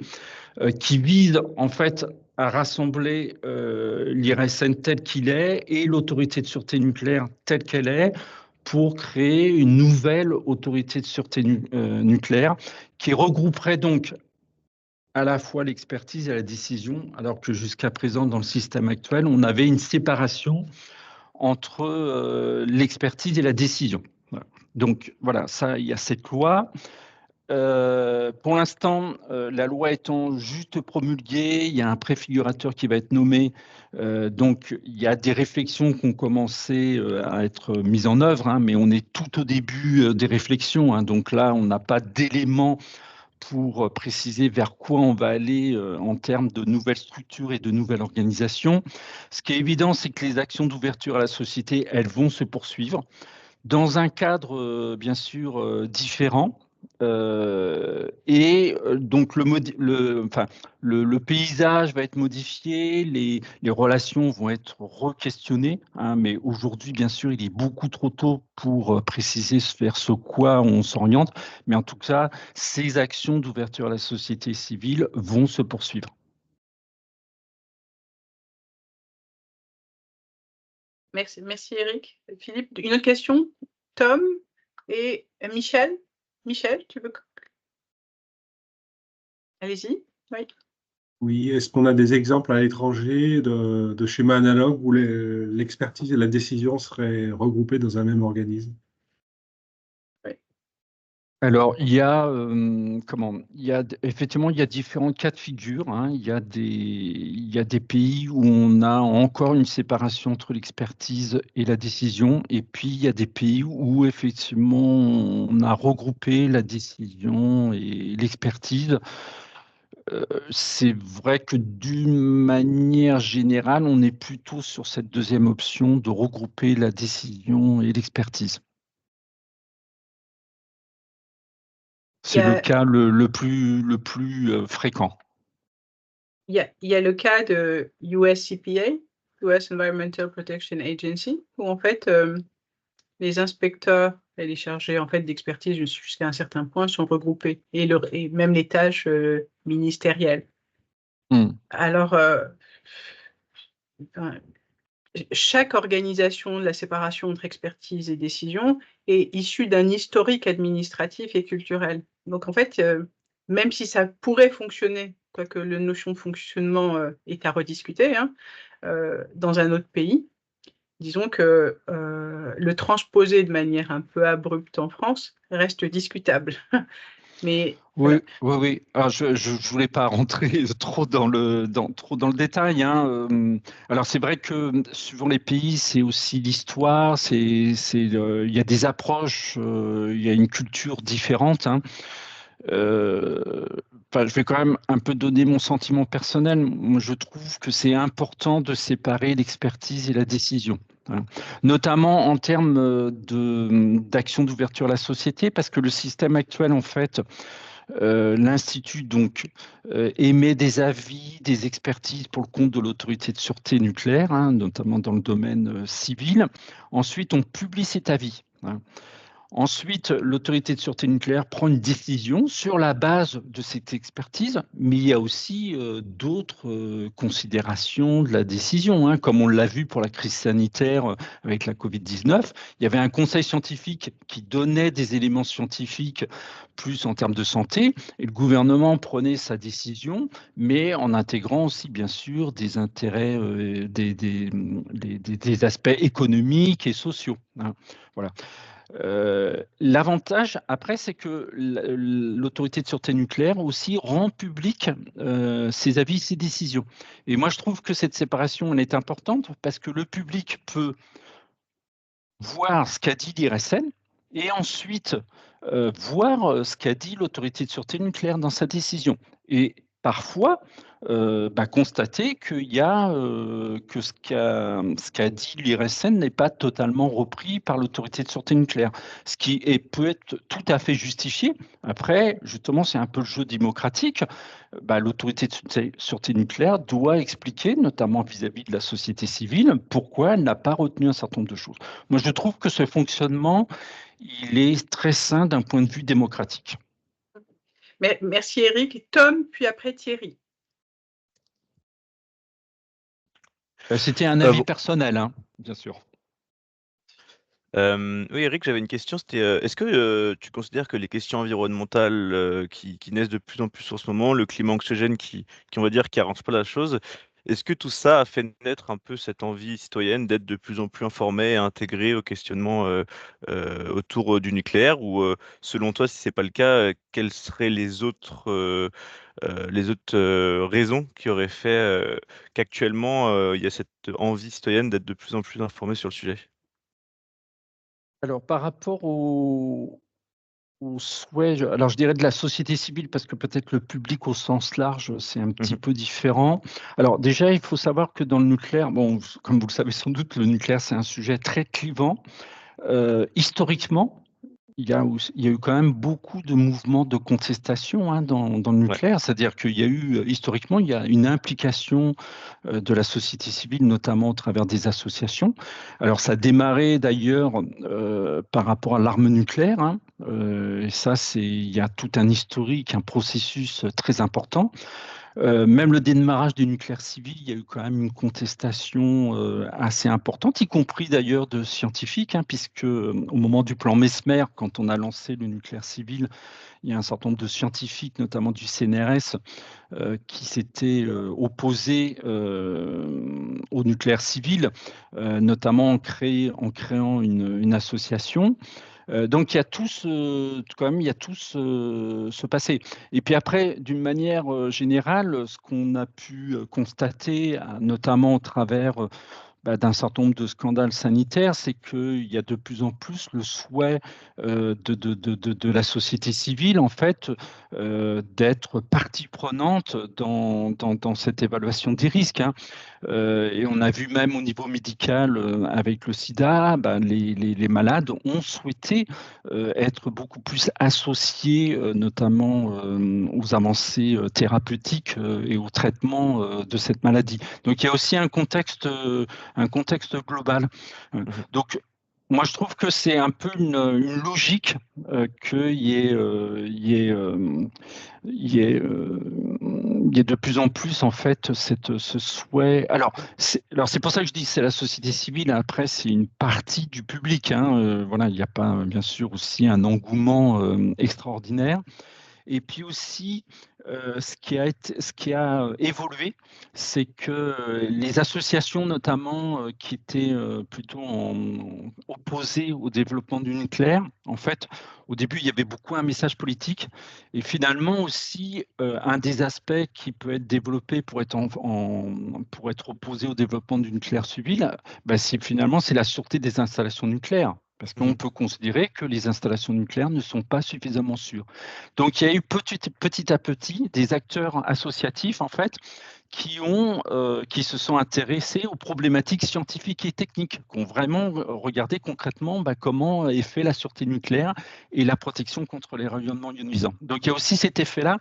qui vise en fait à rassembler l'IRSN tel qu'il est et l'autorité de sûreté nucléaire telle qu'elle est pour créer une nouvelle autorité de sûreté nucléaire qui regrouperait donc à la fois l'expertise et la décision, alors que jusqu'à présent, dans le système actuel, on avait une séparation entre l'expertise et la décision. Voilà. Donc voilà, ça, il y a cette loi. Pour l'instant, la loi étant juste promulguée, il y a un préfigurateur qui va être nommé. Donc, il y a des réflexions qui ont commencé à être mises en œuvre, hein, mais on est tout au début des réflexions. Hein, donc là, on n'a pas d'éléments pour préciser vers quoi on va aller en termes de nouvelles structures et de nouvelles organisations. Ce qui est évident, c'est que les actions d'ouverture à la société, elles vont se poursuivre dans un cadre, bien sûr, différent. Donc, le paysage va être modifié, les relations vont être re-questionnées, hein, mais aujourd'hui, bien sûr, il est beaucoup trop tôt pour préciser vers ce quoi on s'oriente. Mais en tout cas, ces actions d'ouverture à la société civile vont se poursuivre. Merci Eric. Philippe, une autre question? Tom et Michel? Michel, tu veux? Allez-y. Oui. Oui, est-ce qu'on a des exemples à l'étranger de schémas analogues où l'expertise et la décision seraient regroupées dans un même organisme? Alors, effectivement, il y a différents cas de figure, hein. Il y a des pays où on a encore une séparation entre l'expertise et la décision, et puis il y a des pays où effectivement on a regroupé la décision et l'expertise. C'est vrai que d'une manière générale, on est plutôt sur cette deuxième option de regrouper la décision et l'expertise. C'est le cas le plus fréquent. Il y a le cas de USCPA, US Environmental Protection Agency, où en fait les inspecteurs et les chargés en fait d'expertise jusqu'à un certain point sont regroupés et même les tâches ministérielles. Alors, chaque organisation de la séparation entre expertise et décision est issue d'un historique administratif et culturel. Donc, en fait, même si ça pourrait fonctionner, quoique la notion de fonctionnement est à rediscuter, hein, dans un autre pays, disons que le transposer de manière un peu abrupte en France reste discutable. Mais oui, oui. Alors, je ne voulais pas rentrer trop dans le détail, hein. Alors, c'est vrai que suivant les pays, c'est aussi l'histoire, il y a des approches, il y a une culture différente, hein. Je vais quand même un peu donner mon sentiment personnel. Moi, je trouve que c'est important de séparer l'expertise et la décision, hein. Notamment en termes d'action d'ouverture à la société, parce que le système actuel, en fait, l'Institut donc émet des avis, des expertises pour le compte de l'autorité de sûreté nucléaire, hein, notamment dans le domaine civil. Ensuite, on publie cet avis, hein. Ensuite, l'autorité de sûreté nucléaire prend une décision sur la base de cette expertise, mais il y a aussi d'autres considérations de la décision, hein, comme on l'a vu pour la crise sanitaire avec la Covid-19. Il y avait un conseil scientifique qui donnait des éléments scientifiques plus en termes de santé, et le gouvernement prenait sa décision, mais en intégrant aussi, bien sûr, des intérêts, des aspects économiques et sociaux, hein. Voilà. L'avantage, après, c'est que l'autorité de sûreté nucléaire aussi rend public ses avis, ses décisions. Et moi, je trouve que cette séparation, elle est importante parce que le public peut voir ce qu'a dit l'IRSN et ensuite voir ce qu'a dit l'autorité de sûreté nucléaire dans sa décision. Et parfois, constater qu'il y a que ce qu'a dit l'IRSN n'est pas totalement repris par l'autorité de sûreté nucléaire, ce qui peut être tout à fait justifié. Après, justement, c'est un peu le jeu démocratique. L'autorité de sûreté nucléaire doit expliquer, notamment vis-à-vis de la société civile, pourquoi elle n'a pas retenu un certain nombre de choses. Moi, je trouve que ce fonctionnement, il est très sain d'un point de vue démocratique. Merci Eric. Tom, puis après Thierry. C'était un avis personnel, hein, bien sûr. Oui, Eric, j'avais une question. C'était, est-ce que tu considères que les questions environnementales qui naissent de plus en plus en ce moment, le climat anxiogène qui on va dire, qui arrange pas la chose, Est-ce que tout ça a fait naître un peu cette envie citoyenne d'être de plus en plus informée et intégrée au questionnement autour du nucléaire? Ou selon toi, si c'est pas le cas, quelles seraient les autres raisons qui auraient fait qu'actuellement il y a cette envie citoyenne d'être de plus en plus informée sur le sujet? Alors par rapport au souhait, alors je dirais de la société civile parce que peut-être le public au sens large, c'est un petit Mhm. peu différent. Alors déjà, il faut savoir que dans le nucléaire, bon, comme vous le savez sans doute, le nucléaire, c'est un sujet très clivant. Historiquement, il y a eu quand même beaucoup de mouvements de contestation, hein, dans le Ouais. nucléaire. C'est-à-dire qu'il y a eu, historiquement, il y a une implication de la société civile, notamment au travers des associations. Alors, ça a démarré d'ailleurs par rapport à l'arme nucléaire, hein. Et ça, il y a tout un historique, un processus très important. Même le démarrage du nucléaire civil, il y a eu quand même une contestation assez importante, y compris d'ailleurs de scientifiques, hein, puisque au moment du plan Mesmer, quand on a lancé le nucléaire civil, il y a un certain nombre de scientifiques, notamment du CNRS, qui s'étaient opposés au nucléaire civil, notamment en créant une association. Donc il y a quand même, il y a tout ce passé. Et puis après, d'une manière générale, ce qu'on a pu constater, notamment au travers d'un certain nombre de scandales sanitaires, c'est qu'il y a de plus en plus le souhait de la société civile, en fait, d'être partie prenante dans cette évaluation des risques, hein. Et on a vu même au niveau médical avec le sida, les malades ont souhaité être beaucoup plus associés, notamment aux avancées thérapeutiques et au traitement de cette maladie. Donc il y a aussi un contexte global. Mhm. Donc moi, je trouve que c'est un peu une logique qu'il y ait, il y ait de plus en plus en fait ce souhait. Alors c'est pour ça que je dis que c'est la société civile. Après, c'est une partie du public, hein. Voilà, il n'y a pas bien sûr aussi un engouement extraordinaire. Et puis aussi, ce qui a évolué, c'est que les associations, notamment, qui étaient plutôt opposées au développement du nucléaire, en fait, au début, il y avait beaucoup un message politique. Et finalement aussi, un des aspects qui peut être développé pour être opposé au développement du nucléaire civil, finalement, c'est la sûreté des installations nucléaires. Parce qu'on Mhm. peut considérer que les installations nucléaires ne sont pas suffisamment sûres. Donc, il y a eu petit à petit des acteurs associatifs, en fait, qui se sont intéressés aux problématiques scientifiques et techniques, qui ont vraiment regardé concrètement comment est fait la sûreté nucléaire et la protection contre les rayonnements ionisants. Donc, il y a aussi cet effet-là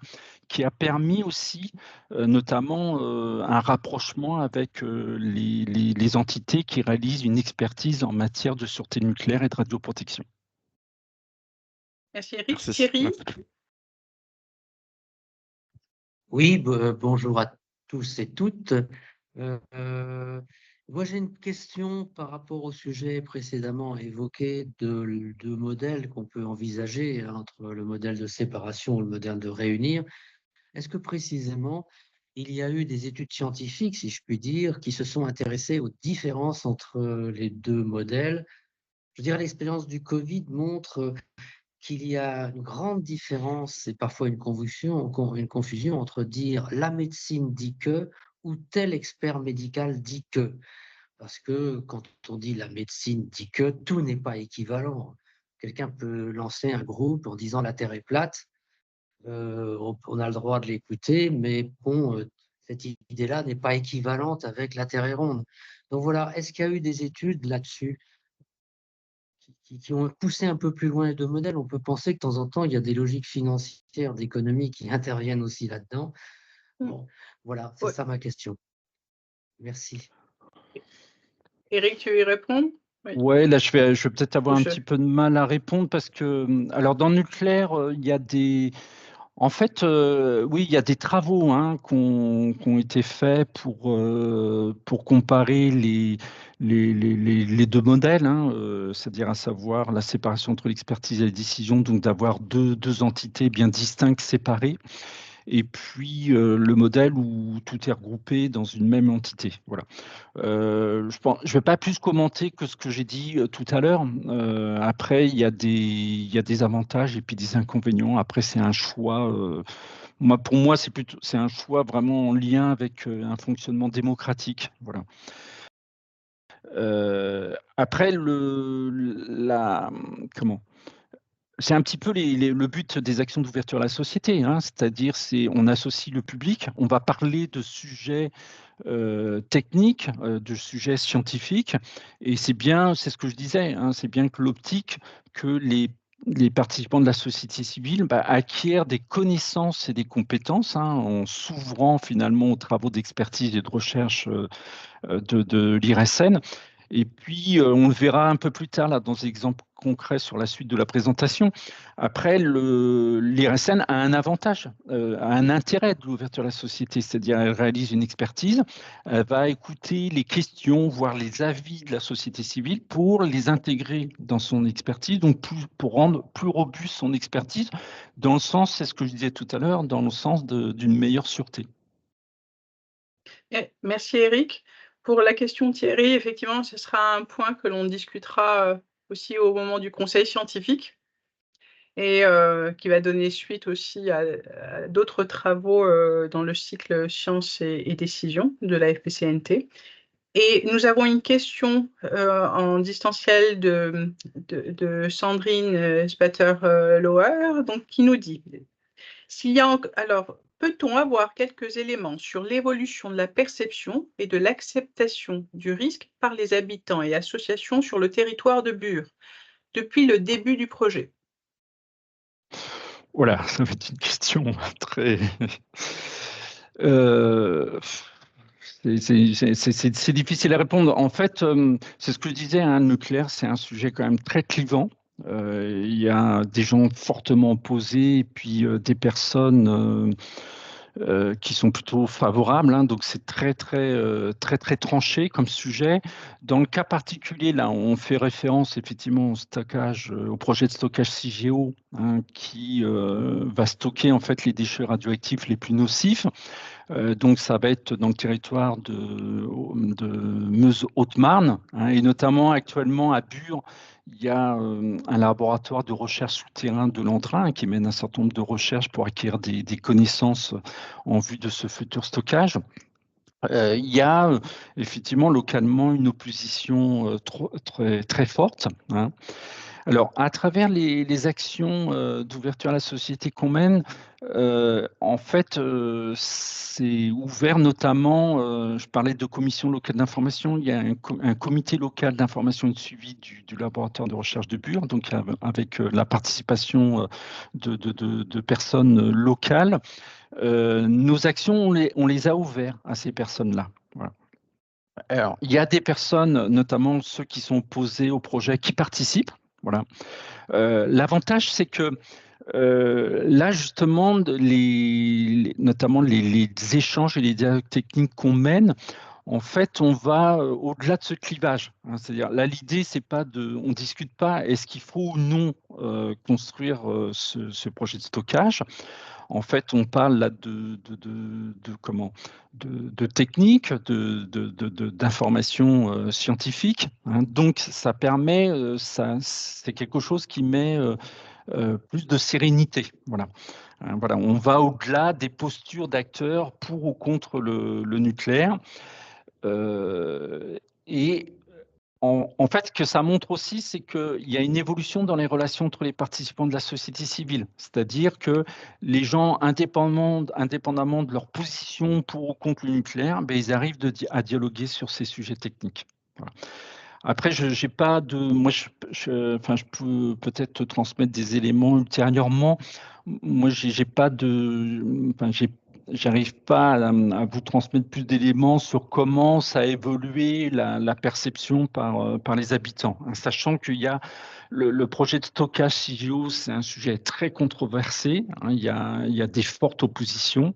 qui a permis aussi, notamment, un rapprochement avec les entités qui réalisent une expertise en matière de sûreté nucléaire et de radioprotection. Merci Eric. Merci. Thierry? Oui, bonjour à tous et toutes. Moi, j'ai une question par rapport au sujet précédemment évoqué de deux modèles qu'on peut envisager entre le modèle de séparation et le modèle de réunir. Est-ce que précisément, il y a eu des études scientifiques, si je puis dire, qui se sont intéressées aux différences entre les deux modèles? Je veux dire, l'expérience du Covid montre qu'il y a une grande différence et parfois une confusion entre dire la médecine dit que ou tel expert médical dit que. Parce que quand on dit la médecine dit que, tout n'est pas équivalent. Quelqu'un peut lancer un groupe en disant la Terre est plate, on a le droit de l'écouter, mais bon, cette idée-là n'est pas équivalente avec la Terre est ronde. Donc voilà, est-ce qu'il y a eu des études là-dessus qui ont poussé un peu plus loin les deux modèles? On peut penser que de temps en temps, il y a des logiques financières, d'économie qui interviennent aussi là-dedans. Bon, voilà, c'est Ouais. ça ma question. Merci. Eric, tu veux y répondre? Oui. Ouais, là, je vais peut-être avoir un Je- petit peu de mal à répondre parce que, alors, dans le nucléaire, il y a en fait, oui, il y a des travaux, hein, qui ont été faits pour comparer les deux modèles, hein, c'est-à-dire à savoir la séparation entre l'expertise et la décision, donc d'avoir deux entités bien distinctes, séparées. et puis le modèle où tout est regroupé dans une même entité. Voilà. Je ne vais pas plus commenter que ce que j'ai dit tout à l'heure. Après, il y a des avantages et puis des inconvénients. Après, c'est un choix. Pour moi, c'est un choix vraiment en lien avec un fonctionnement démocratique. Voilà. Après, comment c'est un petit peu le but des actions d'ouverture à la société, hein, c'est-à-dire on associe le public, on va parler de sujets techniques, de sujets scientifiques, et c'est ce que je disais, hein, c'est bien que l'optique que les participants de la société civile acquièrent des connaissances et des compétences, hein, en s'ouvrant finalement aux travaux d'expertise et de recherche de l'IRSN. Et puis, on le verra un peu plus tard là, dans des exemples concrets sur la suite de la présentation. Après, l'IRSN a un avantage, a un intérêt de l'ouverture à la société, c'est-à-dire elle réalise une expertise, elle va écouter les questions, voire les avis de la société civile pour les intégrer dans son expertise, donc pour rendre plus robuste son expertise, dans le sens, c'est ce que je disais tout à l'heure, dans le sens d'une meilleure sûreté. Merci Eric. Pour la question de Thierry, effectivement, ce sera un point que l'on discutera aussi au moment du conseil scientifique et qui va donner suite aussi à d'autres travaux dans le cycle sciences et décisions de la FPCNT. Et nous avons une question en distanciel de Sandrine Spatter-Loher, qui nous dit alors, peut-on avoir quelques éléments sur l'évolution de la perception et de l'acceptation du risque par les habitants et associations sur le territoire de Bure depuis le début du projet? Voilà, ça va être une question très... c'est difficile à répondre. En fait, c'est ce que je disais, hein, le nucléaire, c'est un sujet quand même très clivant. Il y a des gens fortement opposés et puis des personnes qui sont plutôt favorables, hein, donc c'est très tranché comme sujet. Dans le cas particulier, là, on fait référence effectivement au stockage, au projet de stockage CIGEO, hein, qui va stocker en fait les déchets radioactifs les plus nocifs. Donc ça va être dans le territoire de Meuse-Haute-Marne, hein, et notamment actuellement à Bure. Il y a un laboratoire de recherche souterrain de l'Entrain qui mène un certain nombre de recherches pour acquérir des connaissances en vue de ce futur stockage. Il y a effectivement localement une opposition très forte, hein. Alors, à travers les actions d'ouverture à la société qu'on mène, en fait, c'est ouvert notamment, je parlais de commission locale d'information, il y a un comité local d'information et de suivi du laboratoire de recherche de Bure, donc avec la participation de personnes locales. Nos actions, on les a ouvertes à ces personnes-là. Voilà. Alors, il y a des personnes, notamment ceux qui sont opposés au projet, qui participent. Voilà. L'avantage, c'est que là, justement, notamment les échanges et les dialogues techniques qu'on mène, en fait, on va au-delà de ce clivage, hein. C'est-à-dire, là, l'idée, c'est pas on discute pas est-ce qu'il faut ou non construire ce projet de stockage. En fait, on parle là de techniques, d'informations scientifiques, hein. Donc, ça permet, c'est quelque chose qui met plus de sérénité. Voilà. Voilà, on va au-delà des postures d'acteurs pour ou contre le nucléaire. Et en fait, ce que ça montre aussi, c'est qu'il y a une évolution dans les relations entre les participants de la société civile. C'est-à-dire que les gens, indépendamment de leur position pour ou contre le nucléaire, ils arrivent à dialoguer sur ces sujets techniques. Voilà. Après, j'ai pas de, moi, je peux peut-être te transmettre des éléments ultérieurement. Moi, j'ai pas de, j'arrive pas à vous transmettre plus d'éléments sur comment ça a évolué la perception par les habitants, hein, sachant qu'il y a le projet de stockage CIGEO, c'est un sujet très controversé, hein, il y a des fortes oppositions.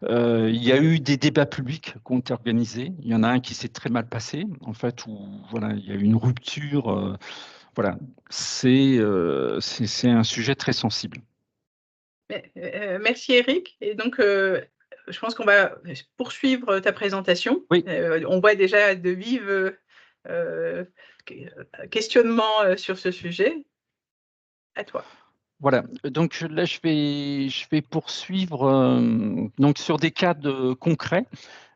Il y a eu des débats publics qui ont été organisés. Il y en a un qui s'est très mal passé, en fait, où voilà, il y a eu une rupture. Voilà, c'est un sujet très sensible. Merci Eric. Et donc, je pense qu'on va poursuivre ta présentation. Oui. On voit déjà de vives questionnements sur ce sujet. À toi. Voilà, donc là je vais poursuivre donc sur des cas concrets.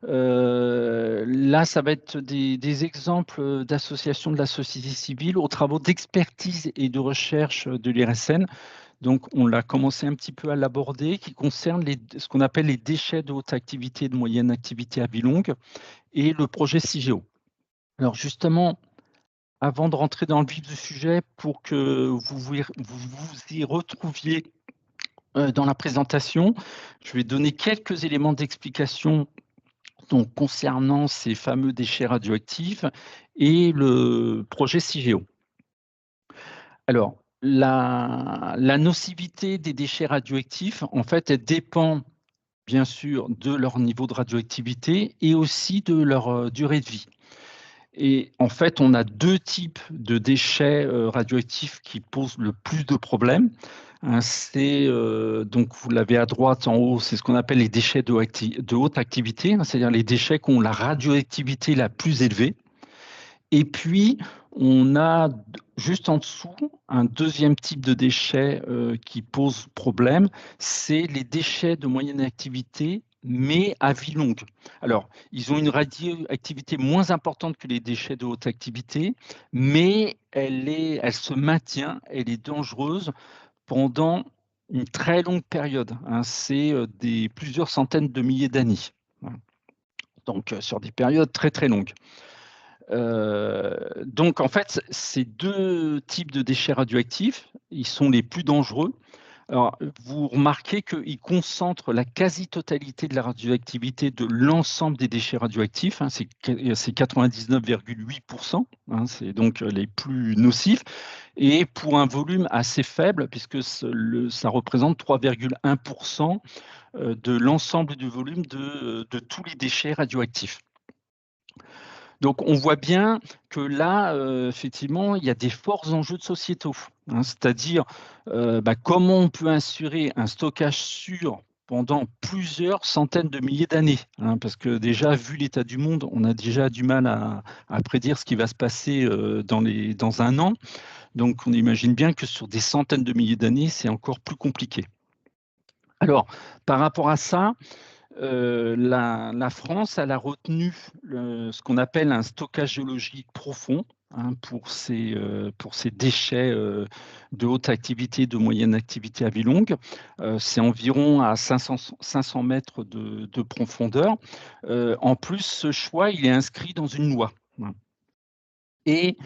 Là, ça va être des exemples d'associations de la société civile aux travaux d'expertise et de recherche de l'IRSN. Donc, on l'a commencé un petit peu à l'aborder, qui concerne ce qu'on appelle les déchets de haute activité et de moyenne activité à vie longue et le projet CIGEO. Alors, justement, avant de rentrer dans le vif du sujet, pour que vous y retrouviez dans la présentation, je vais donner quelques éléments d'explication donc, concernant ces fameux déchets radioactifs et le projet CIGEO. Alors, la nocivité des déchets radioactifs, en fait, elle dépend bien sûr de leur niveau de radioactivité et aussi de leur durée de vie. Et en fait, on a deux types de déchets radioactifs qui posent le plus de problèmes. C'est donc vous l'avez à droite en haut, c'est ce qu'on appelle les déchets de haute activité, c'est-à-dire les déchets qui ont la radioactivité la plus élevée. Et puis, on a juste en dessous un deuxième type de déchets qui pose problème, c'est les déchets de moyenne activité, mais à vie longue. Alors, ils ont une radioactivité moins importante que les déchets de haute activité, mais elle se maintient, elle est dangereuse pendant une très longue période. C'est plusieurs centaines de milliers d'années. Donc, sur des périodes très, très longues. Donc, en fait, ces deux types de déchets radioactifs, ils sont les plus dangereux. Alors, vous remarquez qu'ils concentrent la quasi-totalité de la radioactivité de l'ensemble des déchets radioactifs, c'est 99,8%, c'est donc les plus nocifs, et pour un volume assez faible, puisque ça représente 3,1% de l'ensemble du volume de tous les déchets radioactifs. Donc, on voit bien que là, effectivement, il y a des forts enjeux de sociétaux, c'est-à-dire comment on peut assurer un stockage sûr pendant plusieurs centaines de milliers d'années, parce que déjà, vu l'état du monde, on a déjà du mal à prédire ce qui va se passer dans un an. Donc, on imagine bien que sur des centaines de milliers d'années, c'est encore plus compliqué. Alors, par rapport à ça, la France, elle a retenu ce qu'on appelle un stockage géologique profond pour ces déchets de haute activité, de moyenne activité à vie longue. C'est environ à 500 mètres de profondeur. En plus, ce choix, il est inscrit dans une loi. Et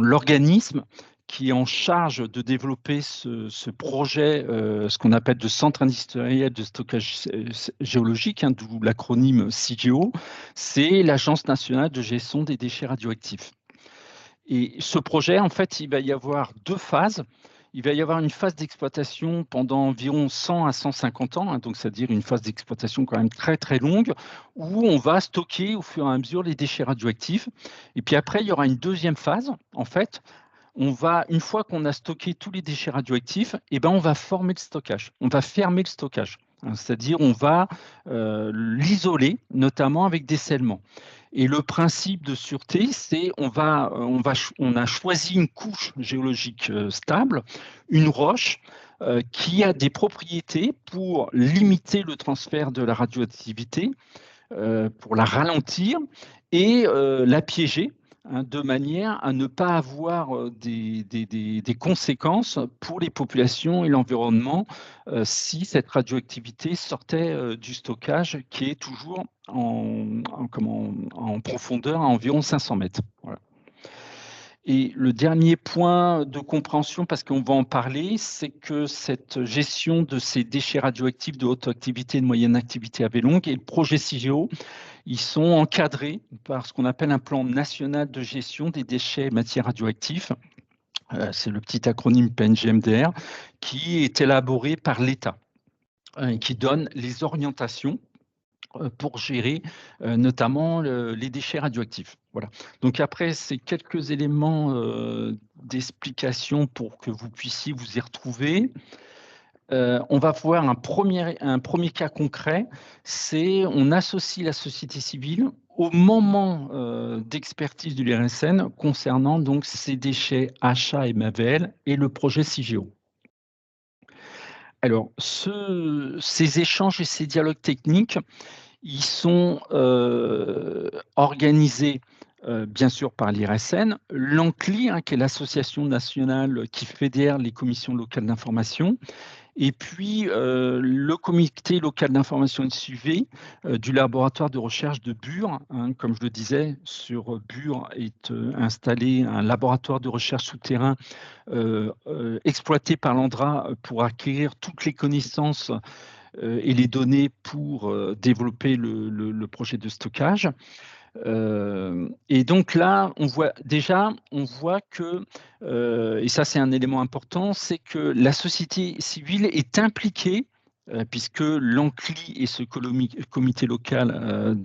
l'organisme qui est en charge de développer ce projet, ce qu'on appelle de centre industriel de stockage géologique, d'où l'acronyme CIGEO, c'est l'Agence nationale de gestion des déchets radioactifs. Et ce projet, en fait, il va y avoir deux phases. Il va y avoir une phase d'exploitation pendant environ 100 à 150 ans, donc c'est-à-dire une phase d'exploitation quand même très très longue, où on va stocker au fur et à mesure les déchets radioactifs. Et puis après, il y aura une deuxième phase, en fait. Une fois qu'on a stocké tous les déchets radioactifs, on va former le stockage, on va fermer le stockage. C'est-à-dire on va l'isoler, notamment avec des scellements. Et le principe de sûreté, c'est on a choisi une couche géologique stable, une roche qui a des propriétés pour limiter le transfert de la radioactivité, pour la ralentir et la piéger, de manière à ne pas avoir des conséquences pour les populations et l'environnement si cette radioactivité sortait du stockage qui est toujours en profondeur à environ 500 mètres. Voilà. Et le dernier point de compréhension, parce qu'on va en parler, c'est que cette gestion de ces déchets radioactifs de haute activité et de moyenne activité à vie longue et le projet CIGEO, ils sont encadrés par ce qu'on appelle un plan national de gestion des déchets et matières radioactifs. C'est le petit acronyme PNGMDR qui est élaboré par l'État et qui donne les orientations pour gérer notamment les déchets radioactifs. Voilà. Donc après, c'est quelques éléments d'explication pour que vous puissiez vous y retrouver. On va voir un premier cas concret, c'est on associe la société civile au moment d'expertise de l'IRSN concernant donc ces déchets achats et MAVL et le projet CIGEO. Alors, ces échanges et ces dialogues techniques, ils sont organisés bien sûr par l'IRSN, l'ANCLI, qui est l'association nationale qui fédère les commissions locales d'information, et puis le comité local d'information et de suivi du laboratoire de recherche de Bure. Comme je le disais, sur Bure est installé un laboratoire de recherche souterrain exploité par l'ANDRA pour acquérir toutes les connaissances et les données pour développer le projet de stockage. Et donc là, on voit que, et ça c'est un élément important, c'est que la société civile est impliquée, puisque l'ANCLI et ce comité local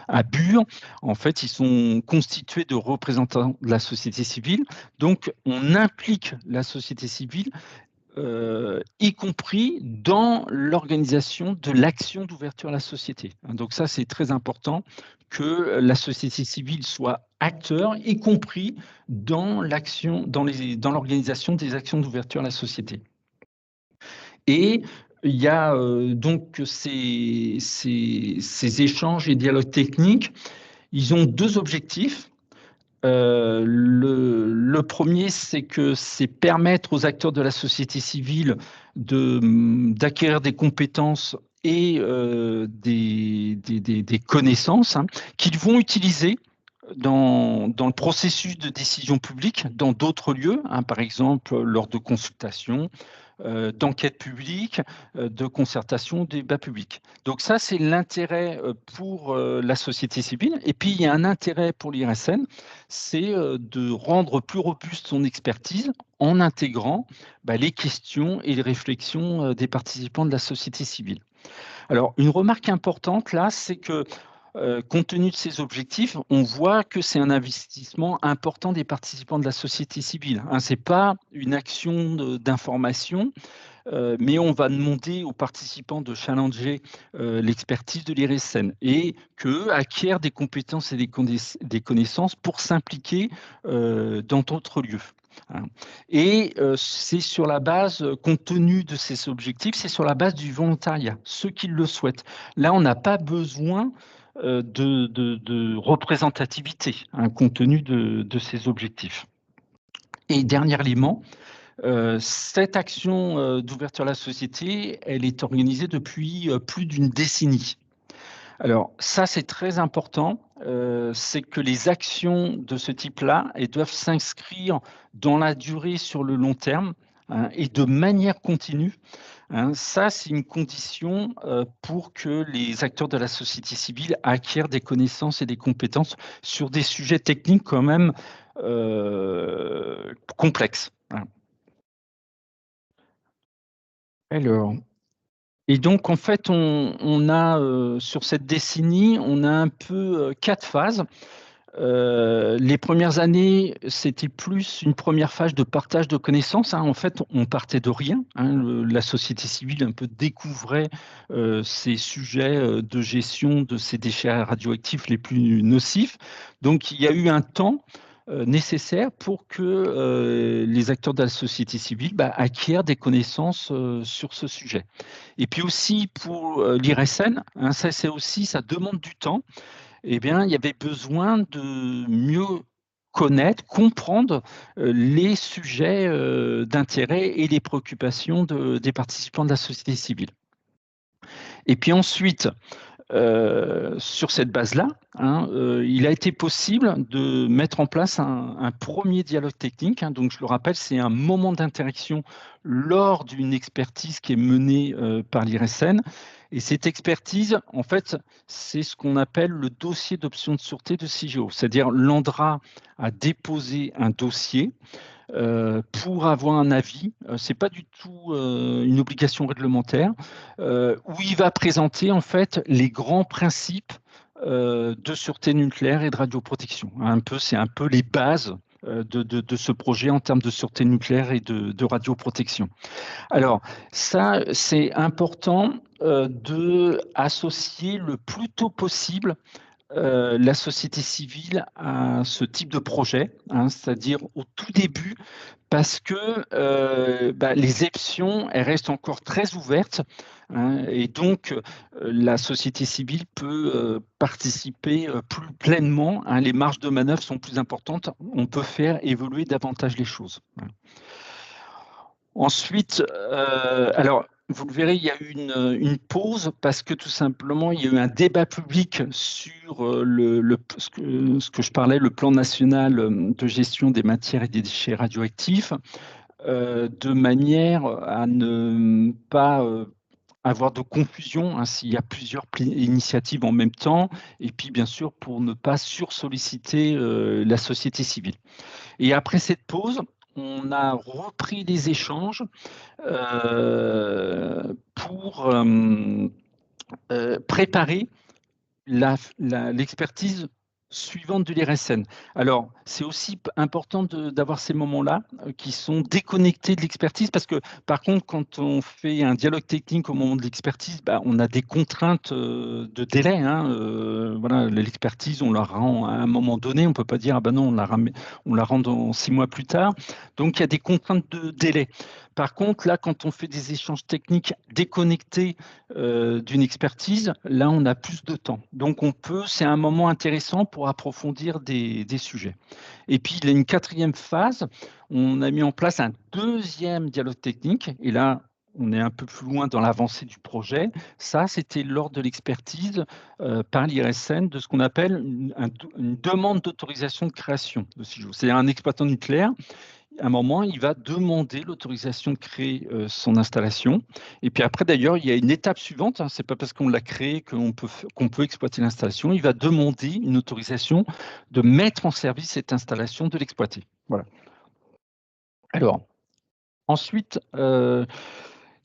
à Bure, en fait, ils sont constitués de représentants de la société civile. Donc, on implique la société civile y compris dans l'organisation de l'action d'ouverture à la société. Donc ça, c'est très important que la société civile soit acteur, y compris dans l'action, dans l'organisation des actions d'ouverture à la société. Et il y a donc ces échanges et dialogues techniques. Ils ont deux objectifs. Le premier, c'est que c'est permettre aux acteurs de la société civile d'acquérir des compétences et des connaissances qu'ils vont utiliser dans le processus de décision publique dans d'autres lieux, par exemple lors de consultations, d'enquête publique, de concertation, de débat public. Donc ça, c'est l'intérêt pour la société civile. Et puis, il y a un intérêt pour l'IRSN, c'est de rendre plus robuste son expertise en intégrant les questions et les réflexions des participants de la société civile. Alors, une remarque importante là, c'est que compte tenu de ces objectifs, on voit que c'est un investissement important des participants de la société civile. Ce n'est pas une action d'information, mais on va demander aux participants de challenger l'expertise de l'IRSN et qu'eux acquièrent des compétences et des connaissances pour s'impliquer dans d'autres lieux. Et c'est sur la base, compte tenu de ces objectifs, c'est sur la base du volontariat, ceux qui le souhaitent. Là, on n'a pas besoin de représentativité, compte tenu de ces objectifs. Et dernier élément, cette action d'ouverture à la société, elle est organisée depuis plus d'une décennie. Alors ça, c'est très important, c'est que les actions de ce type-là, elles doivent s'inscrire dans la durée sur le long terme et de manière continue. Ça, c'est une condition pour que les acteurs de la société civile acquièrent des connaissances et des compétences sur des sujets techniques quand même complexes. Alors, et donc en fait, on a sur cette décennie, on a un peu 4 phases. Les premières années, c'était plus une première phase de partage de connaissances. En fait, on partait de rien. La société civile un peu découvrait ces sujets de gestion de ces déchets radioactifs les plus nocifs. Donc, il y a eu un temps nécessaire pour que les acteurs de la société civile acquièrent des connaissances sur ce sujet. Et puis aussi pour l'IRSN, ça demande du temps. Eh bien, il y avait besoin de mieux connaître, comprendre les sujets d'intérêt et les préoccupations des participants de la société civile. Et puis ensuite, sur cette base-là, il a été possible de mettre en place un premier dialogue technique. Donc, je le rappelle, c'est un moment d'interaction lors d'une expertise qui est menée par l'IRSN. Et cette expertise, en fait, c'est ce qu'on appelle le dossier d'option de sûreté de CIGEO. C'est-à-dire l'ANDRA a déposé un dossier pour avoir un avis. Ce n'est pas du tout une obligation réglementaire, où il va présenter en fait les grands principes de sûreté nucléaire et de radioprotection. C'est un peu les bases de ce projet en termes de sûreté nucléaire et de radioprotection. Alors, ça, c'est important d'associer le plus tôt possible la société civile à ce type de projet, c'est-à-dire au tout début, parce que les options, elles restent encore très ouvertes, et donc la société civile peut participer plus pleinement, les marges de manœuvre sont plus importantes, on peut faire évoluer davantage les choses. Ensuite, alors, vous le verrez, il y a eu une pause parce que tout simplement, il y a eu un débat public sur ce que je parlais, le plan national de gestion des matières et des déchets radioactifs, de manière à ne pas avoir de confusion s'il y a plusieurs initiatives en même temps, et puis bien sûr pour ne pas sursolliciter la société civile. Et après cette pause, on a repris les échanges pour préparer l'expertise suivante de l'IRSN. Alors, c'est aussi important d'avoir ces moments-là qui sont déconnectés de l'expertise parce que, par contre, quand on fait un dialogue technique au moment de l'expertise, on a des contraintes de délai. Voilà, l'expertise, on la rend à un moment donné. On ne peut pas dire, non, on la rend dans 6 mois plus tard. Donc, il y a des contraintes de délai. Par contre, là, quand on fait des échanges techniques déconnectés d'une expertise, là, on a plus de temps. Donc, c'est un moment intéressant pour approfondir des sujets. Et puis, il y a une 4e phase. On a mis en place un 2e dialogue technique. Et là, on est un peu plus loin dans l'avancée du projet. Ça, c'était lors de l'expertise par l'IRSN de ce qu'on appelle une demande d'autorisation de création de CIGEO. C'est un exploitant nucléaire. À un moment, il va demander l'autorisation de créer son installation. Et puis après, d'ailleurs, il y a une étape suivante. Ce n'est pas parce qu'on l'a créé qu'on peut exploiter l'installation. Il va demander une autorisation de mettre en service cette installation, de l'exploiter. Voilà. Alors, ensuite,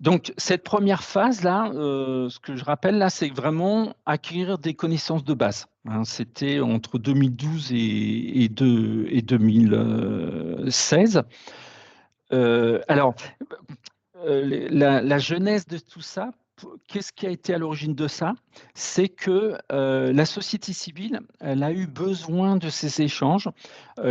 donc cette première phase-là, ce que je rappelle là, c'est vraiment acquérir des connaissances de base. C'était entre 2012 et 2016. Alors, la genèse de tout ça, qu'est-ce qui a été à l'origine de ça? C'est que la société civile, elle a eu besoin de ces échanges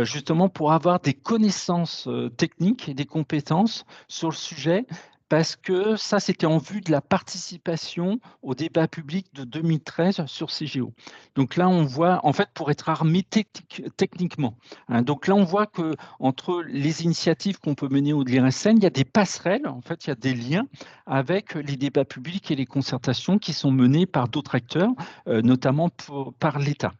justement pour avoir des connaissances techniques et des compétences sur le sujet, parce que ça, c'était en vue de la participation au débat public de 2013 sur CIGEO. Donc là, on voit, en fait, pour être armé techniquement. Donc là, on voit que entre les initiatives qu'on peut mener au l'IRSN, il y a des passerelles, en fait, il y a des liens avec les débats publics et les concertations qui sont menées par d'autres acteurs, notamment par l'État.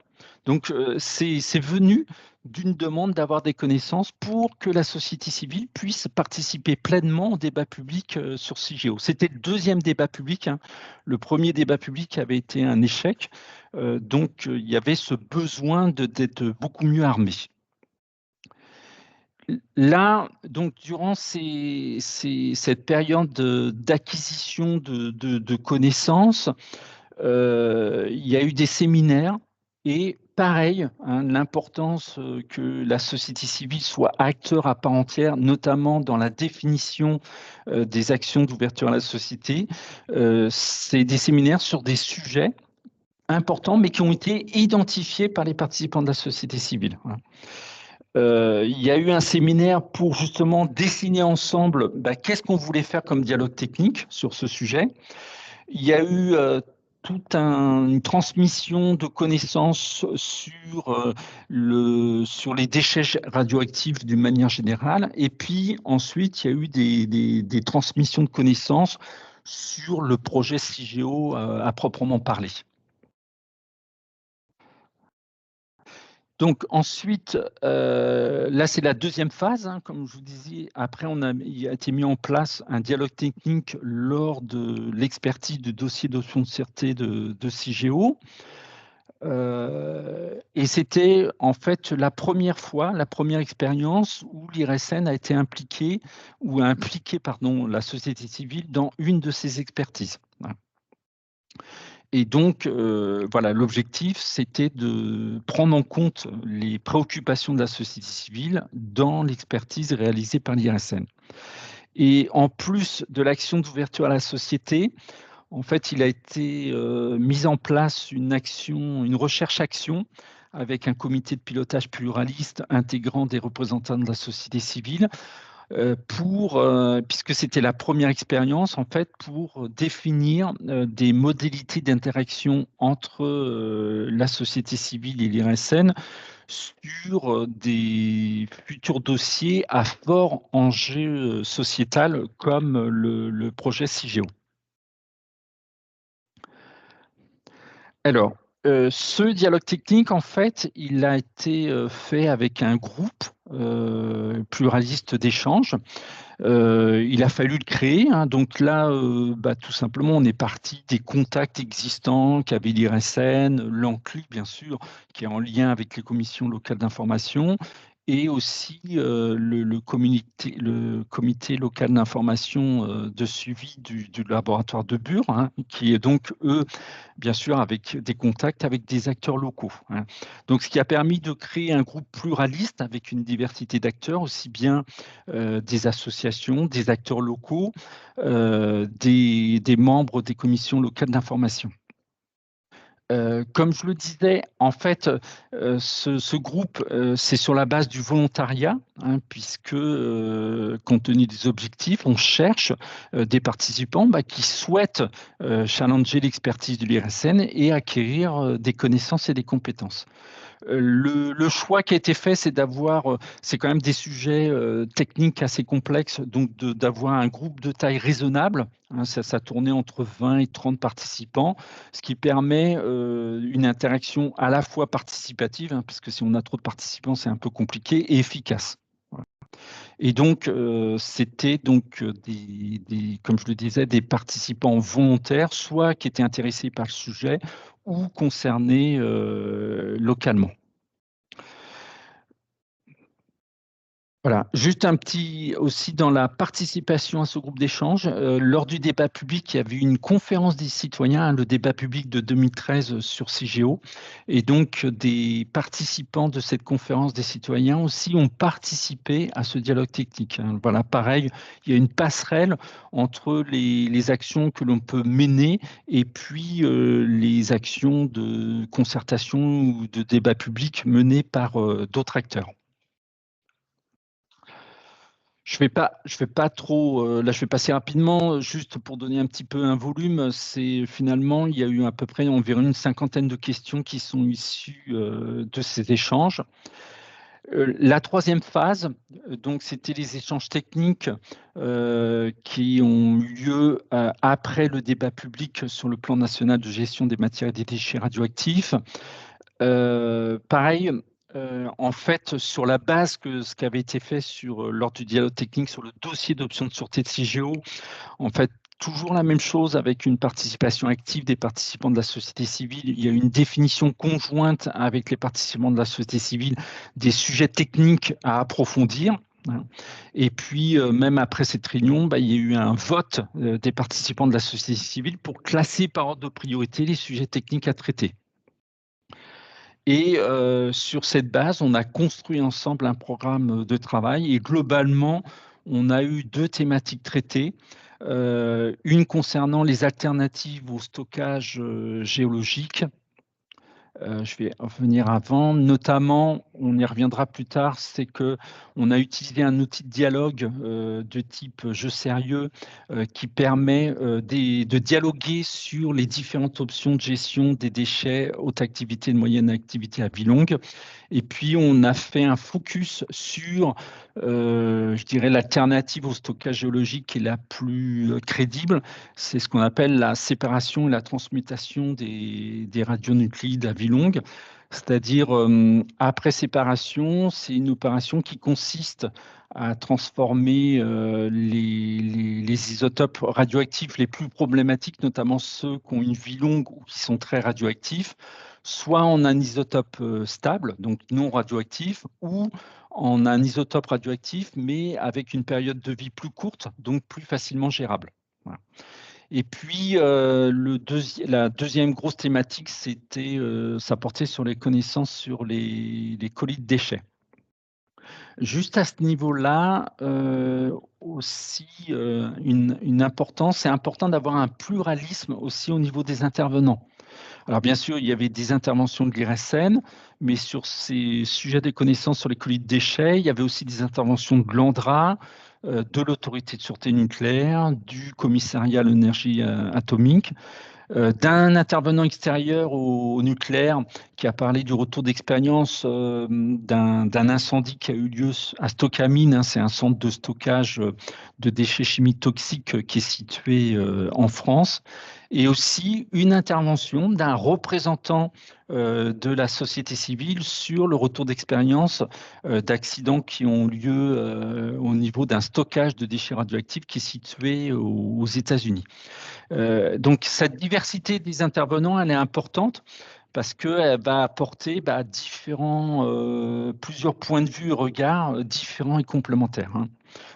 Donc, c'est venu d'une demande d'avoir des connaissances pour que la société civile puisse participer pleinement au débat public sur CIGEO. C'était le 2e débat public. Le premier débat public avait été un échec. Donc, il y avait ce besoin d'être beaucoup mieux armé. Là, donc, durant cette période d'acquisition de connaissances, il y a eu des séminaires et pareil, l'importance que la société civile soit acteur à part entière, notamment dans la définition des actions d'ouverture à la société. C'est des séminaires sur des sujets importants, mais qui ont été identifiés par les participants de la société civile. Il y a eu un séminaire pour justement dessiner ensemble qu'est-ce qu'on voulait faire comme dialogue technique sur ce sujet. Il y a eu toute une transmission de connaissances sur les déchets radioactifs d'une manière générale. Et puis ensuite, il y a eu des transmissions de connaissances sur le projet CIGEO à proprement parler. Donc ensuite, là c'est la 2e phase, comme je vous disais. Après, il a été mis en place un dialogue technique lors de l'expertise du dossier d'option de sûreté de CIGEO. Et c'était en fait la première expérience où l'IRSN a été impliqué ou a impliqué la société civile dans une de ses expertises. Voilà. Et donc, voilà, l'objectif, c'était de prendre en compte les préoccupations de la société civile dans l'expertise réalisée par l'IRSN. Et en plus de l'action d'ouverture à la société, en fait, il a été mis en place une recherche-action avec un comité de pilotage pluraliste intégrant des représentants de la société civile puisque c'était la première expérience, en fait, pour définir des modalités d'interaction entre la société civile et l'IRSN sur des futurs dossiers à fort enjeu sociétal comme le projet CIGEO. Alors, ce dialogue technique, en fait, il a été fait avec un groupe pluraliste d'échange. Il a fallu le créer, hein. Donc là, tout simplement, on est parti des contacts existants qu'avait l'IRSN, l'ANCLI, bien sûr, qui est en lien avec les commissions locales d'information, et aussi le comité local d'information de suivi du laboratoire de Bure, hein, qui est donc, eux, bien sûr, avec des contacts avec des acteurs locaux, hein. Donc, ce qui a permis de créer un groupe pluraliste avec une diversité d'acteurs, aussi bien des associations, des acteurs locaux, des membres des commissions locales d'information. Comme je le disais, en fait, ce groupe, c'est sur la base du volontariat, hein, puisque, compte tenu des objectifs, on cherche des participants qui souhaitent challenger l'expertise de l'IRSN et acquérir des connaissances et des compétences. Le choix qui a été fait, c'est d'avoir, c'est quand même des sujets techniques assez complexes, donc d'avoir un groupe de taille raisonnable, hein, ça tournait entre 20 et 30 participants, ce qui permet une interaction à la fois participative, hein, parce que si on a trop de participants, c'est un peu compliqué, et efficace. Voilà. Et donc, c'était donc comme je le disais, des participants volontaires, soit qui étaient intéressés par le sujet ou concernés localement. Voilà, juste un petit aussi dans la participation à ce groupe d'échange, lors du débat public, il y avait eu une conférence des citoyens, hein, le débat public de 2013 sur CIGEO, et donc des participants de cette conférence des citoyens aussi ont participé à ce dialogue technique, hein. Voilà, pareil, il y a une passerelle entre les actions que l'on peut mener et puis les actions de concertation ou de débat public menées par d'autres acteurs. Je vais pas trop, là je vais passer rapidement, juste pour donner un petit peu un volume, c'est finalement, il y a eu à peu près environ une cinquantaine de questions qui sont issues de ces échanges. La troisième phase, donc c'était les échanges techniques qui ont eu lieu après le débat public sur le plan national de gestion des matières et des déchets radioactifs. Pareil, en fait, sur la base que ce qui avait été fait lors du dialogue technique sur le dossier d'option de sûreté de CIGEO, en fait, toujours la même chose avec une participation active des participants de la société civile. Il y a une définition conjointe avec les participants de la société civile des sujets techniques à approfondir. Et puis, même après cette réunion, il y a eu un vote des participants de la société civile pour classer par ordre de priorité les sujets techniques à traiter. Et sur cette base, on a construit ensemble un programme de travail et globalement, on a eu 2 thématiques traitées. Une concernant les alternatives au stockage géologique. Je vais revenir avant. Notamment, on y reviendra plus tard, c'est qu'on a utilisé un outil de dialogue de type jeu sérieux qui permet de dialoguer sur les différentes options de gestion des déchets haute activité et de moyenne activité à vie longue. Et puis, on a fait un focus sur, je dirais, l'alternative au stockage géologique qui est la plus crédible. C'est ce qu'on appelle la séparation et la transmutation des radionucléides à vie longue. C'est-à-dire, après séparation, c'est une opération qui consiste à transformer les isotopes radioactifs les plus problématiques, notamment ceux qui ont une vie longue ou qui sont très radioactifs, soit en un isotope stable, donc non radioactif, ou en un isotope radioactif, mais avec une période de vie plus courte, donc plus facilement gérable. Voilà. Et puis, la deuxième grosse thématique, ça portait sur les connaissances sur les colis de déchets. Juste à ce niveau-là, aussi une importance, c'est important d'avoir un pluralisme aussi au niveau des intervenants. Alors bien sûr, il y avait des interventions de l'IRSN, mais sur ces sujets des connaissances sur les colis de déchets, il y avait aussi des interventions de l'ANDRA, de l'autorité de sûreté nucléaire, du commissariat à l'énergie atomique, d'un intervenant extérieur au nucléaire qui a parlé du retour d'expérience d'un incendie qui a eu lieu à Stockamine, hein, c'est un centre de stockage de déchets chimiques toxiques qui est situé en France, et aussi une intervention d'un représentant de la société civile sur le retour d'expérience d'accidents qui ont lieu au niveau d'un stockage de déchets radioactifs qui est situé aux États-Unis. Donc, cette diversité des intervenants, elle est importante parce qu'elle va apporter plusieurs points de vue et regards différents et complémentaires. Hein.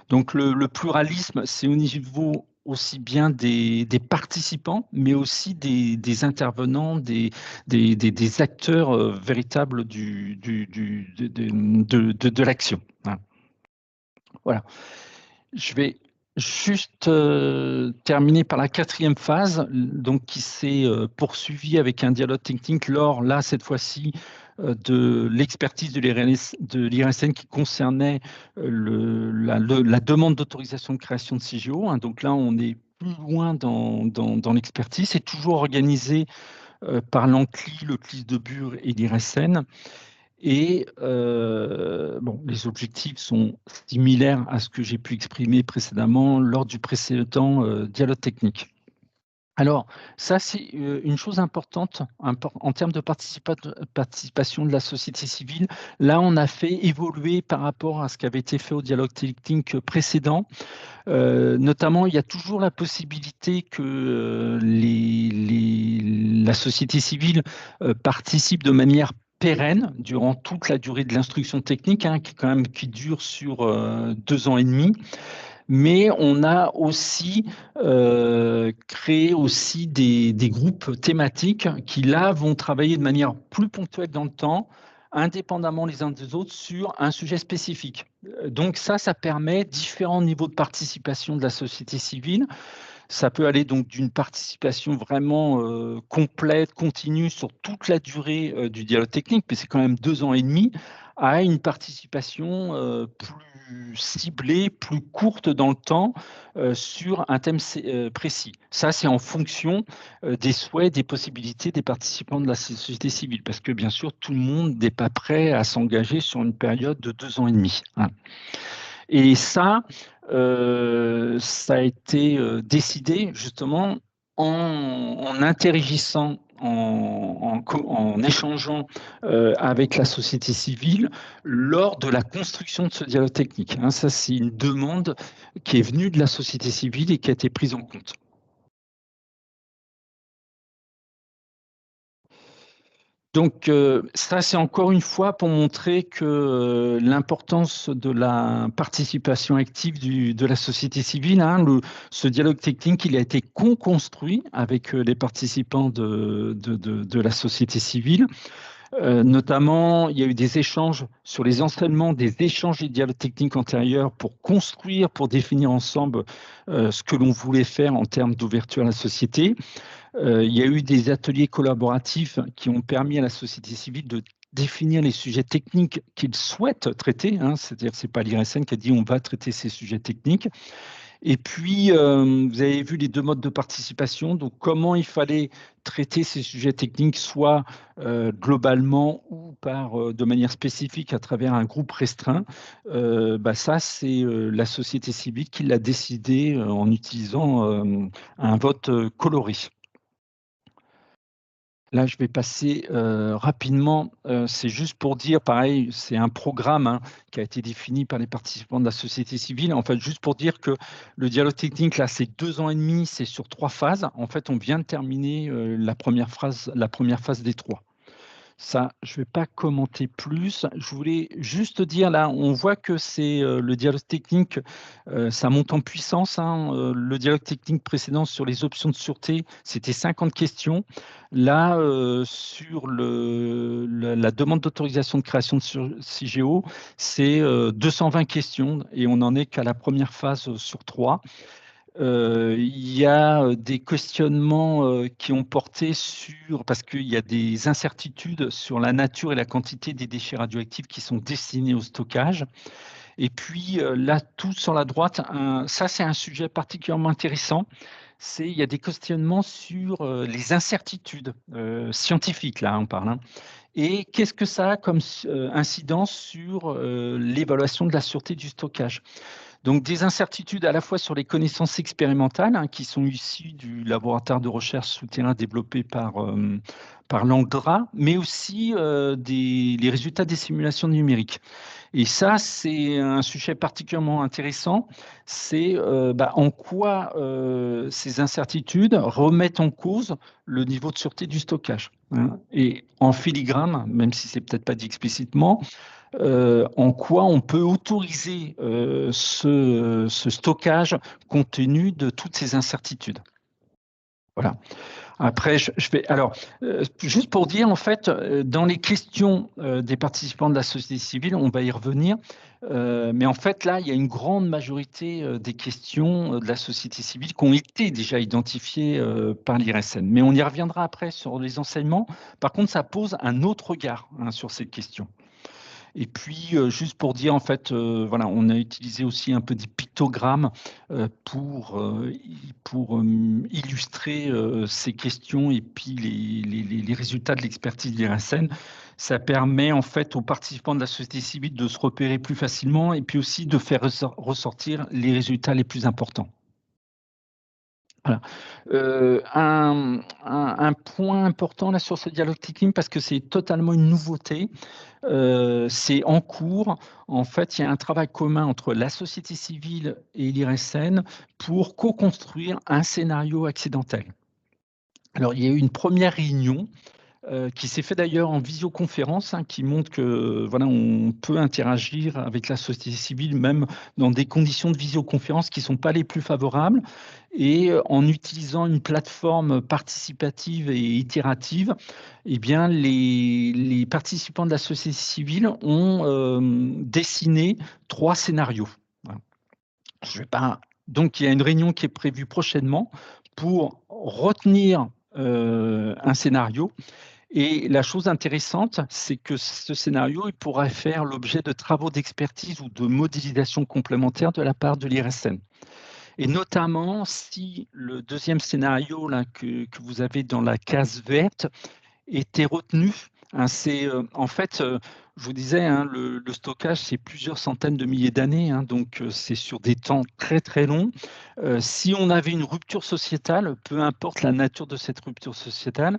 Donc, le pluralisme, c'est au niveau aussi bien des participants, mais aussi des intervenants, des acteurs véritables de l'action. Hein. Voilà. Je vais juste terminer par la quatrième phase, donc qui s'est poursuivie avec un dialogue technique lors, là, cette fois-ci, de l'expertise de l'IRSN qui concernait la demande d'autorisation de création de CIGEO. Hein. Donc là, on est plus loin dans l'expertise. C'est toujours organisé par l'ANCLI, le CLIS de Bure et l'IRSN. Et les objectifs sont similaires à ce que j'ai pu exprimer précédemment lors du précédent dialogue technique. Alors, ça, c'est une chose importante en termes de participation de la société civile. Là, on a fait évoluer par rapport à ce qui avait été fait au dialogue technique précédent. Notamment, il y a toujours la possibilité que la société civile participe de manière pérenne durant toute la durée de l'instruction technique, hein, qui dure sur 2 ans et demi. Mais on a aussi créé aussi des groupes thématiques qui, là, vont travailler de manière plus ponctuelle dans le temps, indépendamment les uns des autres, sur un sujet spécifique. Donc ça permet différents niveaux de participation de la société civile. Ça peut aller donc d'une participation vraiment complète, continue sur toute la durée du dialogue technique, mais c'est quand même 2 ans et demi, à une participation plus ciblée, plus courte dans le temps sur un thème précis. Ça, c'est en fonction des souhaits, des possibilités des participants de la société civile, parce que bien sûr, tout le monde n'est pas prêt à s'engager sur une période de 2 ans et demi. Hein. Et ça a été décidé justement en interagissant, en échangeant avec la société civile lors de la construction de ce dialogue technique. Hein, ça, c'est une demande qui est venue de la société civile et qui a été prise en compte. Donc, ça, c'est encore une fois pour montrer que l'importance de la participation active de la société civile, hein, ce dialogue technique, il a été co-construit avec les participants de la société civile. Notamment, il y a eu des échanges sur les enseignements des échanges et dialogues techniques antérieurs pour construire, pour définir ensemble ce que l'on voulait faire en termes d'ouverture à la société. Il y a eu des ateliers collaboratifs qui ont permis à la société civile de définir les sujets techniques qu'ils souhaitent traiter. Hein, c'est-à-dire que ce n'est pas l'IRSN qui a dit on va traiter ces sujets techniques. Et puis, vous avez vu les 2 modes de participation, donc comment il fallait traiter ces sujets techniques, soit globalement ou de manière spécifique à travers un groupe restreint. Ça, c'est la société civile qui l'a décidé en utilisant un vote coloré. Là, je vais passer rapidement. C'est juste pour dire, pareil, c'est un programme hein, qui a été défini par les participants de la société civile. En fait, juste pour dire que le dialogue technique, là, c'est 2 ans et demi, c'est sur 3 phases. En fait, on vient de terminer la première phase des 3. Ça, je ne vais pas commenter plus. Je voulais juste dire, là, on voit que c'est le dialogue technique, ça monte en puissance. Hein. Le dialogue technique précédent sur les options de sûreté, c'était 50 questions. Là, sur la demande d'autorisation de création de CIGEO, c'est 220 questions et on n'en est qu'à la première phase sur 3. Il y a des questionnements qui ont porté sur, parce qu'il y a des incertitudes sur la nature et la quantité des déchets radioactifs qui sont destinés au stockage. Et puis là, tout sur la droite, ça c'est un sujet particulièrement intéressant. Il y a des questionnements sur les incertitudes scientifiques, là on parle. Hein. Et qu'est-ce que ça a comme incidence sur l'évaluation de la sûreté du stockage? Donc, des incertitudes à la fois sur les connaissances expérimentales hein, qui sont issues du laboratoire de recherche souterrain développé par l'ANDRA, mais aussi les résultats des simulations numériques. Et ça, c'est un sujet particulièrement intéressant. C'est en quoi ces incertitudes remettent en cause le niveau de sûreté du stockage. Hein. Et en filigrane, même si c'est peut-être pas dit explicitement, en quoi on peut autoriser ce stockage compte tenu de toutes ces incertitudes. Voilà. Après, je vais. Alors, juste pour dire, en fait, dans les questions des participants de la société civile, on va y revenir. Mais en fait, là, il y a une grande majorité des questions de la société civile qui ont été déjà identifiées par l'IRSN. Mais on y reviendra après sur les enseignements. Par contre, ça pose un autre regard hein, sur ces questions. Et puis, juste pour dire, en fait, voilà, on a utilisé aussi un peu des pictogrammes pour illustrer ces questions et puis les résultats de l'expertise de l'IRSN. Ça permet en fait aux participants de la société civile de se repérer plus facilement et puis aussi de faire ressortir les résultats les plus importants. Voilà. Un point important là sur ce dialogue technique, parce que c'est totalement une nouveauté, c'est en cours. En fait, il y a un travail commun entre la société civile et l'IRSN pour co-construire un scénario accidentel. Alors, il y a eu une première réunion qui s'est fait d'ailleurs en visioconférence, hein, qui montre que voilà, on peut interagir avec la société civile même dans des conditions de visioconférence qui ne sont pas les plus favorables, et en utilisant une plateforme participative et itérative, eh bien, les participants de la société civile ont dessiné 3 scénarios. Voilà. Je vais pas... Donc, il y a une réunion qui est prévue prochainement pour retenir un scénario. Et la chose intéressante, c'est que ce scénario il pourrait faire l'objet de travaux d'expertise ou de modélisation complémentaire de la part de l'IRSN. Et notamment si le deuxième scénario là, que vous avez dans la case verte était retenu. Hein, c'est en fait, je vous disais, hein, le stockage, c'est plusieurs centaines de milliers d'années, hein, donc c'est sur des temps très très longs. Si on avait une rupture sociétale, peu importe la nature de cette rupture sociétale,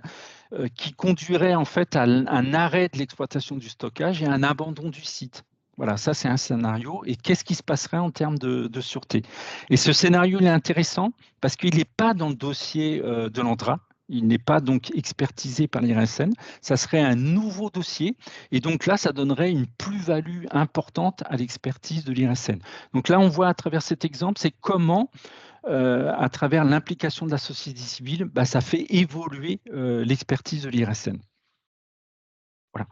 qui conduirait en fait à un arrêt de l'exploitation du stockage et à un abandon du site. Voilà, ça c'est un scénario. Et qu'est-ce qui se passerait en termes de sûreté? Et ce scénario, il est intéressant parce qu'il n'est pas dans le dossier de l'ANDRA. Il n'est pas donc expertisé par l'IRSN. Ça serait un nouveau dossier. Et donc là, ça donnerait une plus-value importante à l'expertise de l'IRSN. Donc là, on voit à travers cet exemple, c'est comment à travers l'implication de la société civile, ça fait évoluer l'expertise de l'IRSN. Voilà.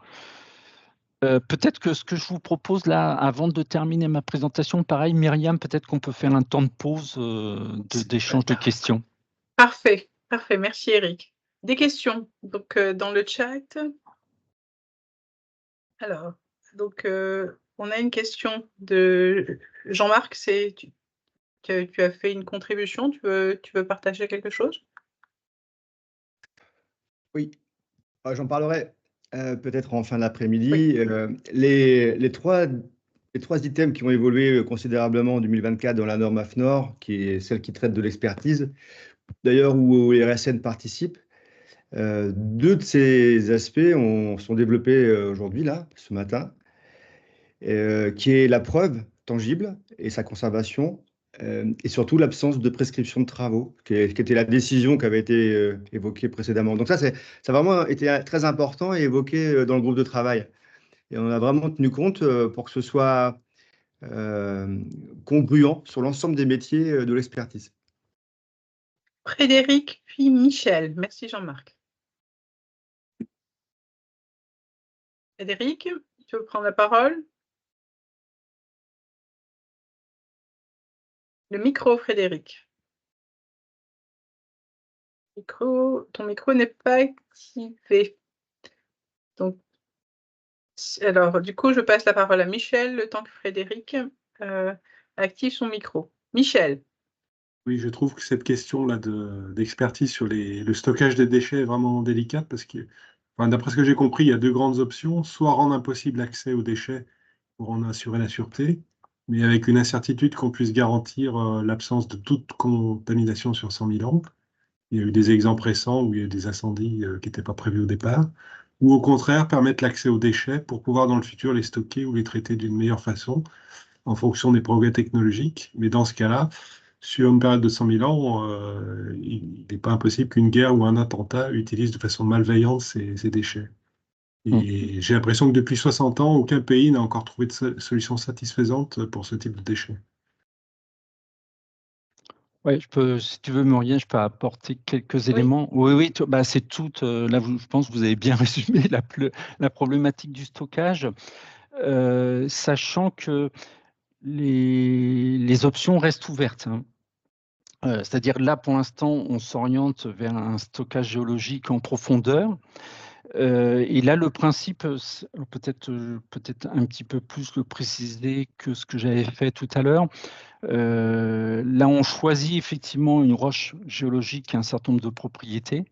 Peut-être que ce que je vous propose là, avant de terminer ma présentation, pareil, Myriam, peut-être qu'on peut faire un temps de pause d'échange de questions. Parfait, parfait. Merci Eric. Des questions donc, dans le chat. Alors, donc, on a une question de Jean-Marc, tu as fait une contribution, tu veux partager quelque chose? Oui, j'en parlerai peut-être en fin d'après-midi. Oui. Les trois items qui ont évolué considérablement en 2024 dans la norme AFNOR, qui est celle qui traite de l'expertise, d'ailleurs où les RSN participent. 2 de ces aspects sont développés aujourd'hui, là, ce matin, qui est la preuve tangible et sa conservation, et surtout l'absence de prescription de travaux, qui était la décision qui avait été évoquée précédemment. Donc ça a vraiment été très important et évoqué dans le groupe de travail. Et on a vraiment tenu compte pour que ce soit congruent sur l'ensemble des métiers de l'expertise. Frédéric, puis Michel. Merci Jean-Marc. Frédéric, tu veux prendre la parole? Le micro, Frédéric. Ton micro n'est pas activé. Donc, alors, du coup, je passe la parole à Michel, le temps que Frédéric active son micro. Michel. Oui, je trouve que cette question-là d'expertise sur le stockage des déchets est vraiment délicate parce que, enfin, d'après ce que j'ai compris, il y a deux grandes options. Soit rendre impossible l'accès aux déchets pour en assurer la sûreté, mais avec une incertitude qu'on puisse garantir l'absence de toute contamination sur 100 000 ans. Il y a eu des exemples récents où il y a eu des incendies qui n'étaient pas prévus au départ. Ou au contraire, permettre l'accès aux déchets pour pouvoir dans le futur les stocker ou les traiter d'une meilleure façon en fonction des progrès technologiques. Mais dans ce cas-là, sur une période de 100 000 ans, il n'est pas impossible qu'une guerre ou un attentat utilise de façon malveillante ces déchets. Et j'ai l'impression que depuis 60 ans, aucun pays n'a encore trouvé de solution satisfaisante pour ce type de déchets. Oui, si tu veux, Muriel, je peux apporter quelques éléments. Oui, c'est tout. Là, je pense que vous avez bien résumé la problématique du stockage, sachant que les options restent ouvertes. Hein. C'est-à-dire là, pour l'instant, on s'oriente vers un stockage géologique en profondeur. Et là, le principe, peut-être un petit peu plus le préciser que ce que j'avais fait tout à l'heure. Là, on choisit effectivement une roche géologique qui a un certain nombre de propriétés.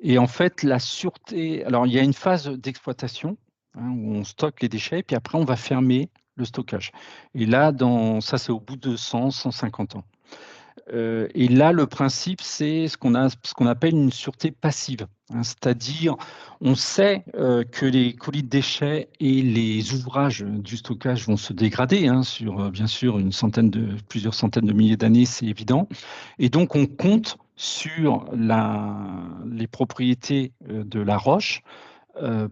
Et en fait, la sûreté, alors il y a une phase d'exploitation où on stocke les déchets, puis après, on va fermer le stockage. Et là, ça, c'est au bout de 150 ans. Et là, le principe, c'est ce qu'on appelle une sûreté passive. C'est-à-dire, on sait que les colis de déchets et les ouvrages du stockage vont se dégrader sur, bien sûr, plusieurs centaines de milliers d'années, c'est évident. Et donc, on compte sur les propriétés de la roche parce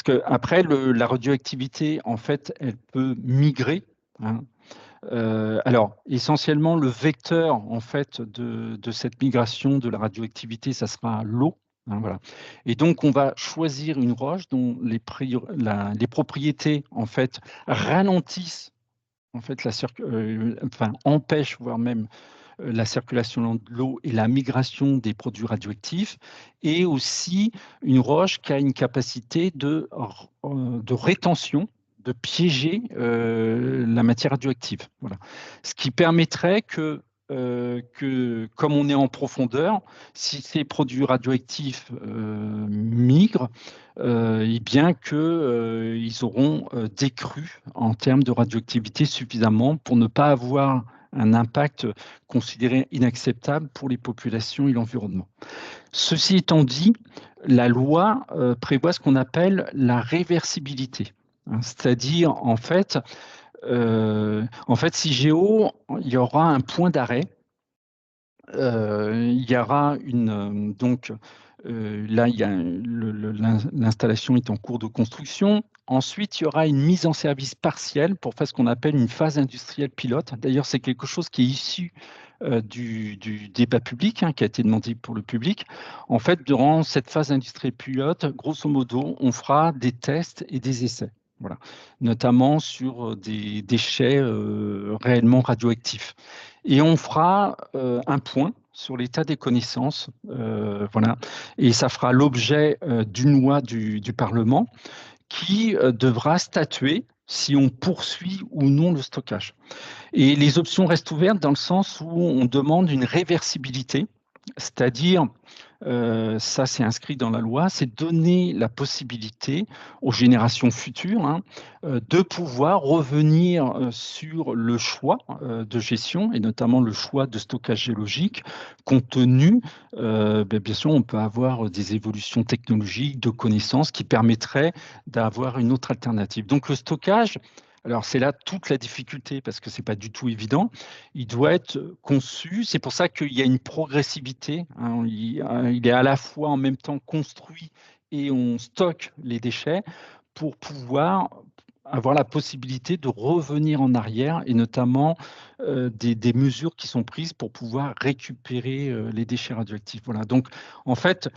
que après la radioactivité, en fait, elle peut migrer. Alors, essentiellement, le vecteur en fait de cette migration de la radioactivité, ça sera l'eau. Voilà. Et donc, on va choisir une roche dont les propriétés en fait ralentissent en fait empêchent, voire même la circulation de l'eau et la migration des produits radioactifs, et aussi une roche qui a une capacité de rétention, de piéger la matière radioactive. Voilà. Ce qui permettrait que, comme on est en profondeur, si ces produits radioactifs migrent, et bien qu'ils auront décru en termes de radioactivité suffisamment pour ne pas avoir un impact considéré inacceptable pour les populations et l'environnement. Ceci étant dit, la loi prévoit ce qu'on appelle la réversibilité. C'est-à-dire, en fait, CIGEO, il y aura un point d'arrêt. Il y aura là, l'installation est en cours de construction. Ensuite, il y aura une mise en service partielle pour faire ce qu'on appelle une phase industrielle pilote. D'ailleurs, c'est quelque chose qui est issu du débat public, qui a été demandé pour le public. En fait, durant cette phase industrielle pilote, grosso modo, on fera des tests et des essais. Voilà, notamment sur des déchets réellement radioactifs. Et on fera un point sur l'état des connaissances, voilà, et ça fera l'objet d'une loi du Parlement qui devra statuer si on poursuit ou non le stockage. Et les options restent ouvertes dans le sens où on demande une réversibilité, c'est-à-dire, ça c'est inscrit dans la loi, c'est donner la possibilité aux générations futures de pouvoir revenir sur le choix de gestion et notamment le choix de stockage géologique compte tenu, bien sûr, on peut avoir des évolutions technologiques, de connaissances qui permettraient d'avoir une autre alternative. Donc le stockage Alors, c'est là toute la difficulté parce que ce n'est pas du tout évident. Il doit être conçu. C'est pour ça qu'il y a une progressivité. Hein. Il est à la fois en même temps construit et on stocke les déchets pour pouvoir avoir la possibilité de revenir en arrière et notamment des mesures qui sont prises pour pouvoir récupérer les déchets radioactifs. Voilà. Donc, en fait,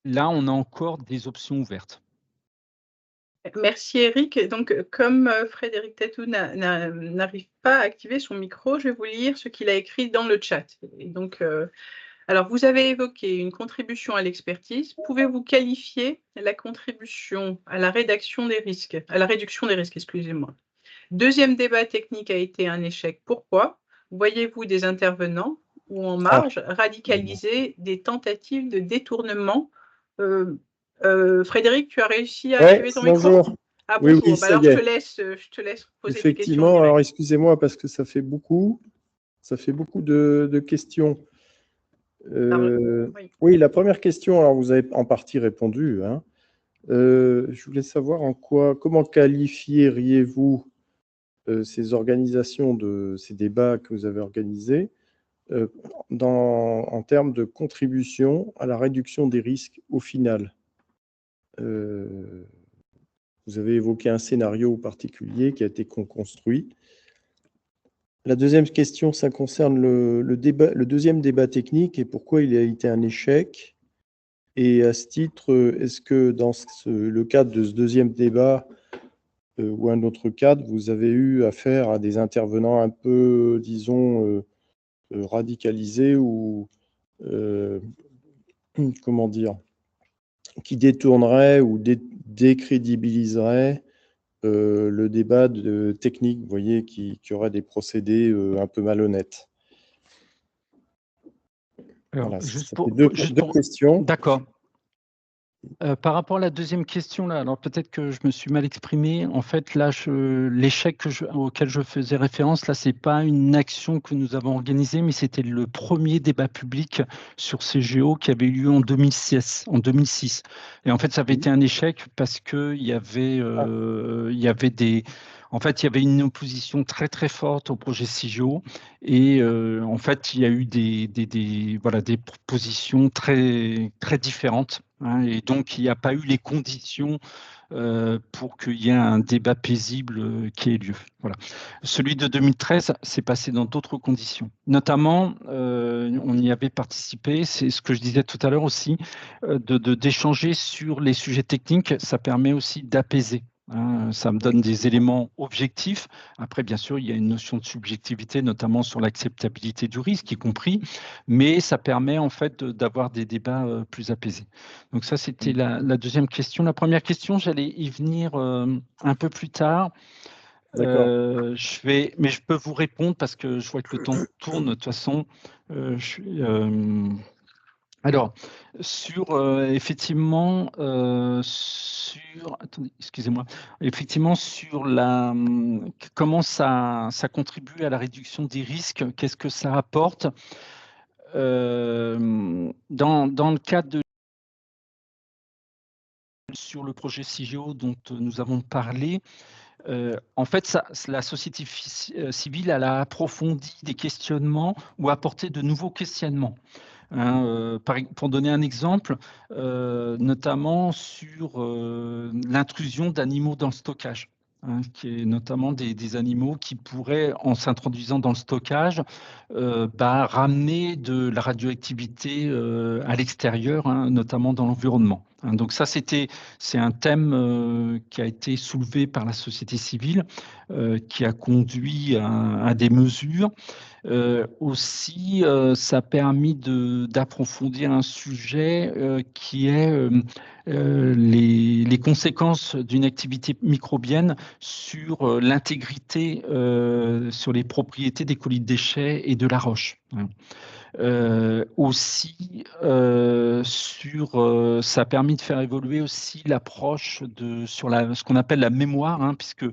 là, on a encore des options ouvertes. Merci Eric. Donc, comme Frédéric Tatou n'arrive pas à activer son micro, je vais vous lire ce qu'il a écrit dans le chat. Et donc, alors, vous avez évoqué une contribution à l'expertise. Pouvez-vous qualifier la contribution à la réduction des risques, excusez-moi. Deuxième débat technique a été un échec. Pourquoi? Voyez-vous des intervenants ou en marge radicaliser des tentatives de détournement? Frédéric, tu as réussi à activer ton micro? Bonjour. Ah, Oui, bonjour. oui, Bah, ça alors, y je est. te laisse poser tes questions. en Effectivement, direct. alors excusez-moi parce que ça fait beaucoup de questions. Oui. Oui, la première question, alors vous avez en partie répondu, hein. Je voulais savoir comment qualifieriez-vous ces organisations ces débats que vous avez organisés en termes de contribution à la réduction des risques au final? Vous avez évoqué un scénario particulier qui a été construit. La deuxième question, ça concerne le deuxième débat technique et pourquoi il a été un échec. Et à ce titre, est-ce que dans le cadre de ce deuxième débat ou un autre cadre, vous avez eu affaire à des intervenants un peu, disons, radicalisés ou, comment dire, qui détourneraient ou décrédibiliseraient le débat technique, vous voyez, qui aurait des procédés un peu malhonnêtes? Alors, Voilà, juste ça pour, fait deux questions. D'accord. Par rapport à la deuxième question, là, alors peut-être que je me suis mal exprimé. En fait, là, l'échec auquel je faisais référence, là, c'est pas une action que nous avons organisée, mais c'était le premier débat public sur CGO qui avait eu lieu en 2006. Et en fait, ça avait été un échec parce que il y avait en fait, il y avait une opposition très très forte au projet CGO et en fait, il y a eu des positions très très différentes. Hein, et donc, il n'y a pas eu les conditions pour qu'il y ait un débat paisible qui ait lieu. Voilà. Celui de 2013 s'est passé dans d'autres conditions. Notamment, on y avait participé, c'est ce que je disais tout à l'heure aussi, d'échanger sur les sujets techniques, ça permet aussi d'apaiser. Hein, ça me donne des éléments objectifs. Après, bien sûr, il y a une notion de subjectivité, notamment sur l'acceptabilité du risque, y compris, mais ça permet en fait d'avoir des débats plus apaisés. Donc ça, c'était la deuxième question. La première question, j'allais y venir un peu plus tard. Mais je peux vous répondre parce que je vois que le temps tourne. De toute façon, alors, effectivement, attendez, excusez-moi, effectivement, comment ça contribue à la réduction des risques, qu'est-ce que ça apporte dans le cadre sur le projet CIGEO dont nous avons parlé, en fait, la société civile, elle a approfondi des questionnements ou apporté de nouveaux questionnements. Hein, pour donner un exemple, notamment sur l'intrusion d'animaux dans le stockage. Hein, qui est notamment des animaux qui pourraient, en s'introduisant dans le stockage, ramener de la radioactivité à l'extérieur, hein, notamment dans l'environnement. Hein, donc ça, c'est un thème qui a été soulevé par la société civile, qui a conduit à des mesures. Aussi, ça a permis d'approfondir un sujet qui est les conséquences d'une activité microbienne sur l'intégrité, sur les propriétés des colis de déchets et de la roche. Hein. Aussi, ça a permis de faire évoluer aussi l'approche sur ce qu'on appelle la mémoire, hein, puisque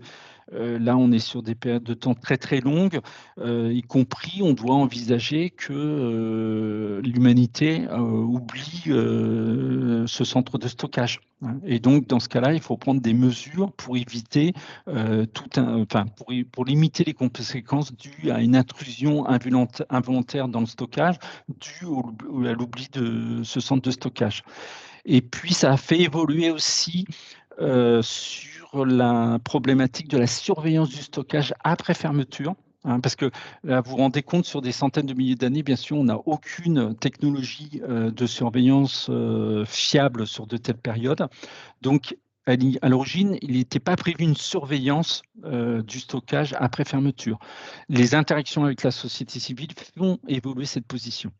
Là, on est sur des périodes de temps très très longues, y compris on doit envisager que l'humanité oublie ce centre de stockage. Et donc, dans ce cas-là, il faut prendre des mesures pour éviter pour limiter les conséquences dues à une intrusion involontaire dans le stockage, due à l'oubli de ce centre de stockage. Et puis, ça a fait évoluer aussi sur la problématique de la surveillance du stockage après fermeture. Parce que là, vous vous rendez compte, sur des centaines de milliers d'années, bien sûr, on n'a aucune technologie de surveillance fiable sur de telles périodes. Donc, à l'origine, il n'était pas prévu une surveillance du stockage après fermeture. Les interactions avec la société civile font évoluer cette position,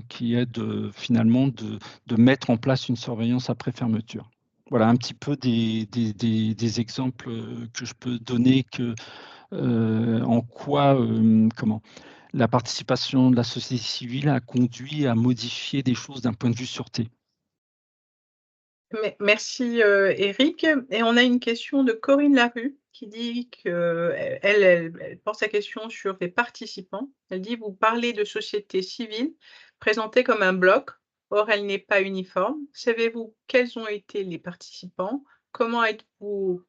qui est finalement de mettre en place une surveillance après fermeture. Voilà un petit peu des exemples que je peux donner en quoi la participation de la société civile a conduit à modifier des choses d'un point de vue sûreté. Merci Eric. Et on a une question de Corinne Larue qui dit qu'elle pose sa question sur les participants. Elle dit: vous parlez de société civile présentée comme un bloc, or elle n'est pas uniforme. Savez-vous quels ont été les participants? Comment êtes-vous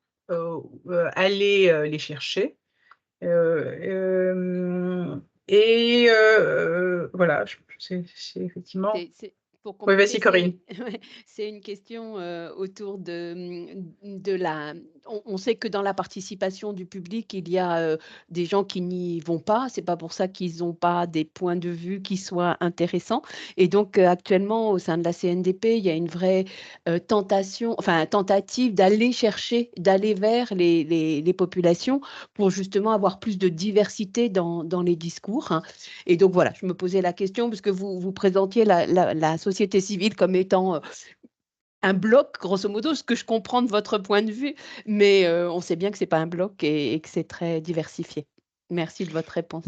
allé les chercher? Voilà, c'est effectivement. Pour Oui, compléter, vas-y Corinne. c'est une question autour de la... On sait que dans la participation du public, il y a des gens qui n'y vont pas. C'est pas pour ça qu'ils n'ont pas des points de vue qui soient intéressants. Et donc, actuellement, au sein de la CNDP, il y a une vraie tentative d'aller chercher, d'aller vers les populations pour justement avoir plus de diversité dans les discours. Hein. Et donc, voilà, je me posais la question, parce que vous présentiez la société civile comme étant un bloc, grosso modo, ce que je comprends de votre point de vue, mais on sait bien que ce n'est pas un bloc et que c'est très diversifié. Merci de votre réponse.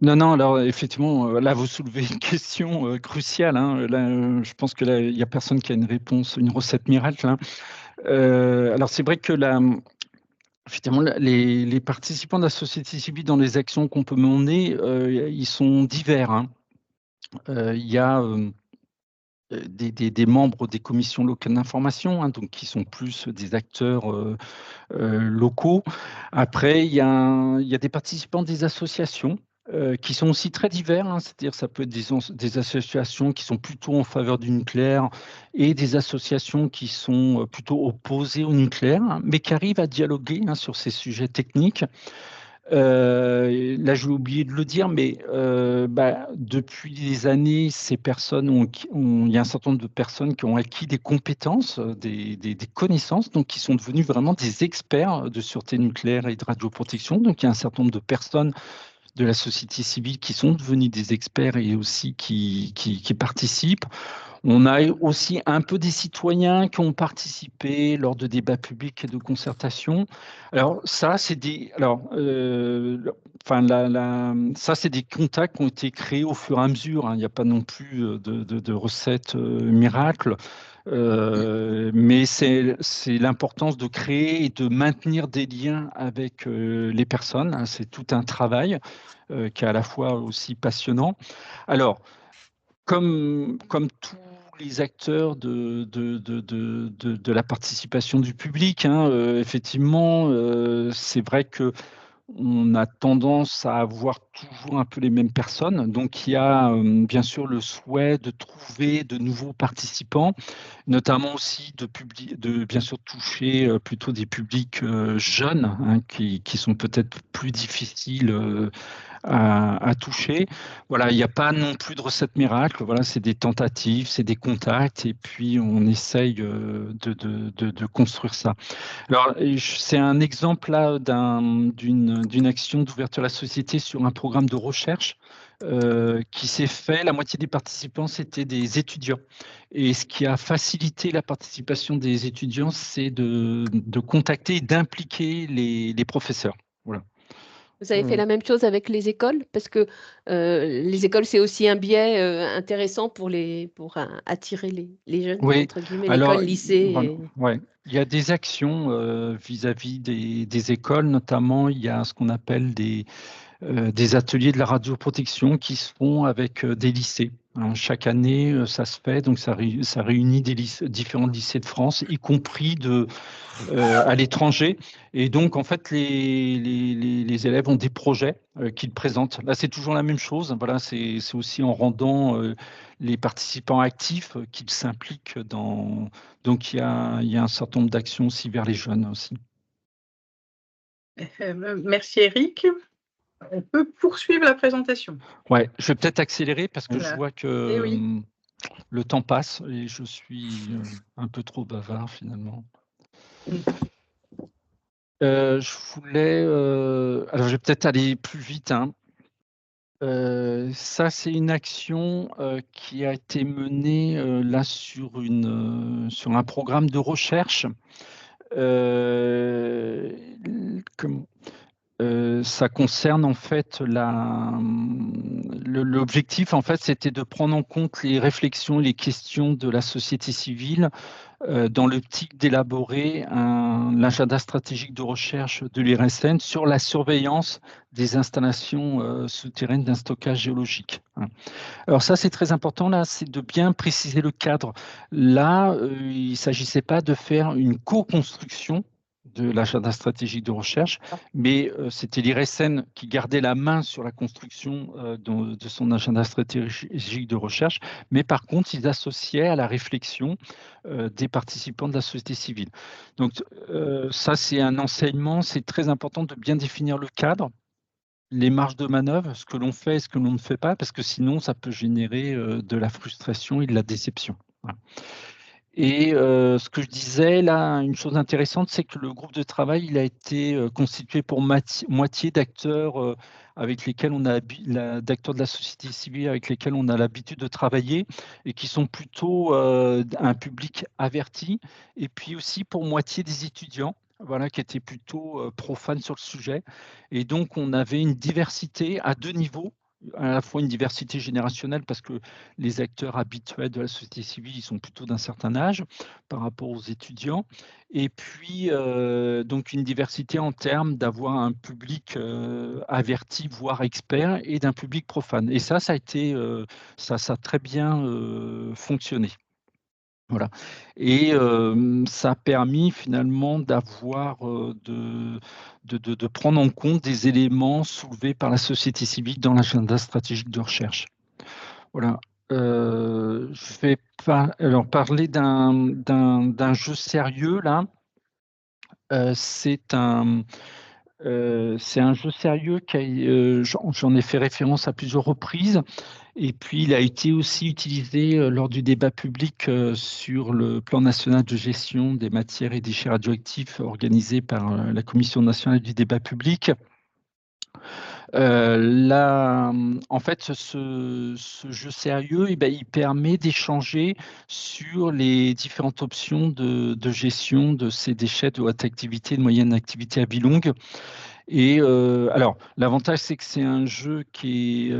Non, alors effectivement, là, vous soulevez une question cruciale. Hein. Là, je pense que là, il n'y a personne qui a une réponse, une recette miracle. Hein. Alors, c'est vrai que effectivement, les participants de la société civile dans les actions qu'on peut mener, ils sont divers. Hein. Il y a des membres des commissions locales d'information, hein, donc qui sont plus des acteurs locaux. Après, il y a des participants des associations qui sont aussi très divers, hein, c'est-à-dire ça peut être des associations qui sont plutôt en faveur du nucléaire et des associations qui sont plutôt opposées au nucléaire, hein, mais qui arrivent à dialoguer sur ces sujets techniques. Là, j'ai oublié de le dire, mais depuis des années, ces personnes il y a un certain nombre de personnes qui ont acquis des compétences, des connaissances, donc qui sont devenus vraiment des experts de sûreté nucléaire et de radioprotection. Donc, il y a un certain nombre de personnes de la société civile qui sont devenus des experts et aussi qui participent. On a aussi un peu des citoyens qui ont participé lors de débats publics et de concertations. Alors ça, c'est des contacts qui ont été créés au fur et à mesure. Hein. Il n'y a pas non plus de recettes miracles. Mais c'est l'importance de créer et de maintenir des liens avec les personnes. Hein. C'est tout un travail qui est à la fois aussi passionnant. Alors, comme tous les acteurs de la participation du public, hein, effectivement, c'est vrai que on a tendance à avoir toujours un peu les mêmes personnes. Donc, il y a bien sûr le souhait de trouver de nouveaux participants, notamment aussi de bien sûr toucher plutôt des publics jeunes, hein, qui sont peut-être plus difficiles à toucher. Voilà, il n'y a pas non plus de recette miracle. Voilà, c'est des tentatives, c'est des contacts, et puis on essaye de construire ça. Alors, c'est un exemple là d'une action d'ouverture à la société sur un programme de recherche qui s'est fait. La moitié des participants, c'était des étudiants. Et ce qui a facilité la participation des étudiants, c'est de contacter et d'impliquer les professeurs. Voilà. Vous avez fait la même chose avec les écoles? Parce que les écoles, c'est aussi un biais intéressant pour attirer les jeunes, Oui, entre guillemets, alors, l'école, lycée. voilà, ouais. Il y a des actions vis-à-vis des écoles, notamment il y a ce qu'on appelle des ateliers de la radioprotection qui se font avec des lycées. Hein. Chaque année, ça se fait, donc ça réunit différents lycées de France, y compris à l'étranger. Et donc, en fait, les élèves ont des projets qu'ils présentent. Là, c'est toujours la même chose. Voilà, c'est aussi en rendant les participants actifs qu'ils s'impliquent dans. Donc, il y a un certain nombre d'actions aussi vers les jeunes aussi. Merci Eric. On peut poursuivre la présentation. Ouais, je vais peut-être accélérer parce que Voilà. je vois que oui. le temps passe et je suis un peu trop bavard finalement. Je voulais. Alors, je vais peut-être aller plus vite. Hein. Ça, c'est une action qui a été menée là sur un programme de recherche. Ça concerne en fait l'objectif en fait, c'était de prendre en compte les réflexions et les questions de la société civile dans l'optique d'élaborer l'agenda stratégique de recherche de l'IRSN sur la surveillance des installations souterraines d'un stockage géologique. Hein. Alors ça, c'est très important, là, c'est de bien préciser le cadre. Là, il ne s'agissait pas de faire une co-construction de l'agenda stratégique de recherche, mais c'était l'IRSN qui gardait la main sur la construction de son agenda stratégique de recherche, mais par contre, ils associaient à la réflexion des participants de la société civile. Donc ça, c'est un enseignement, c'est très important de bien définir le cadre, les marges de manœuvre, ce que l'on fait et ce que l'on ne fait pas, parce que sinon, ça peut générer de la frustration et de la déception. Voilà. Et ce que je disais, là, une chose intéressante, c'est que le groupe de travail, il a été constitué pour moitié d'acteurs avec lesquels d'acteurs de la société civile avec lesquels on a l'habitude de travailler et qui sont plutôt un public averti, et puis aussi pour moitié des étudiants. Voilà, qui étaient plutôt profanes sur le sujet. Et donc, on avait une diversité à deux niveaux, à la fois une diversité générationnelle parce que les acteurs habituels de la société civile, ils sont plutôt d'un certain âge par rapport aux étudiants. Et puis, donc, une diversité en termes d'avoir un public averti, voire expert, et d'un public profane. Et ça a été, ça a très bien fonctionné. Voilà. Et ça a permis finalement d'avoir, de prendre en compte des éléments soulevés par la société civile dans l'agenda stratégique de recherche. Voilà. Je vais parler d'un jeu sérieux là. C'est un jeu sérieux j'en ai fait référence à plusieurs reprises. Et puis, il a été aussi utilisé lors du débat public sur le plan national de gestion des matières et déchets radioactifs organisé par la Commission nationale du débat public. En fait, ce jeu sérieux, il permet d'échanger sur les différentes options de gestion de ces déchets de haute activité et de moyenne activité à vie longue. Et alors, l'avantage, c'est que c'est un jeu qui est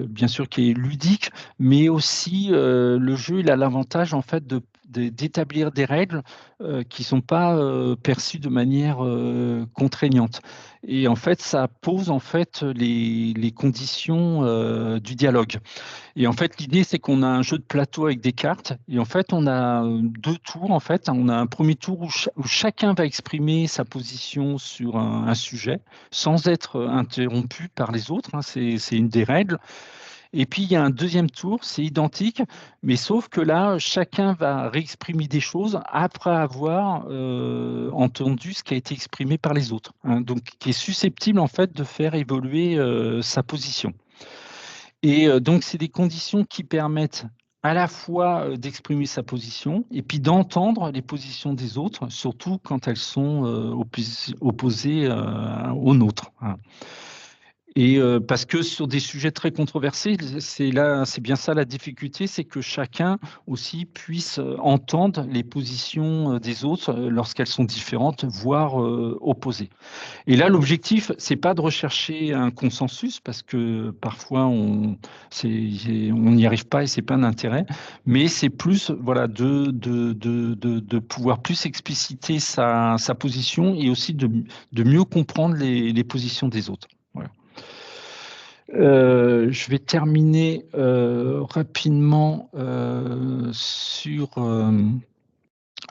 bien sûr qui est ludique, mais aussi le jeu, il a l'avantage en fait d'établir des règles qui ne sont pas perçues de manière contraignante. Et en fait, ça pose en fait les conditions du dialogue. Et en fait, l'idée, c'est qu'on a un jeu de plateau avec des cartes. Et en fait, on a deux tours. En fait, on a un premier tour où chacun va exprimer sa position sur un sujet sans être interrompu par les autres. Hein. C'est une des règles. Et puis, il y a un deuxième tour, c'est identique, mais sauf que là, chacun va réexprimer des choses après avoir entendu ce qui a été exprimé par les autres. Hein. Donc, qui est susceptible, en fait, de faire évoluer sa position. Et donc, c'est des conditions qui permettent à la fois d'exprimer sa position et puis d'entendre les positions des autres, surtout quand elles sont opposées aux nôtres. Hein. Et parce que sur des sujets très controversés, c'est bien ça la difficulté, c'est que chacun aussi puisse entendre les positions des autres lorsqu'elles sont différentes, voire opposées. Et là, l'objectif, c'est pas de rechercher un consensus, parce que parfois on n'y arrive pas et c'est pas un intérêt, mais c'est plus voilà, de pouvoir plus expliciter sa position et aussi de mieux comprendre les positions des autres. Voilà. Je vais terminer rapidement sur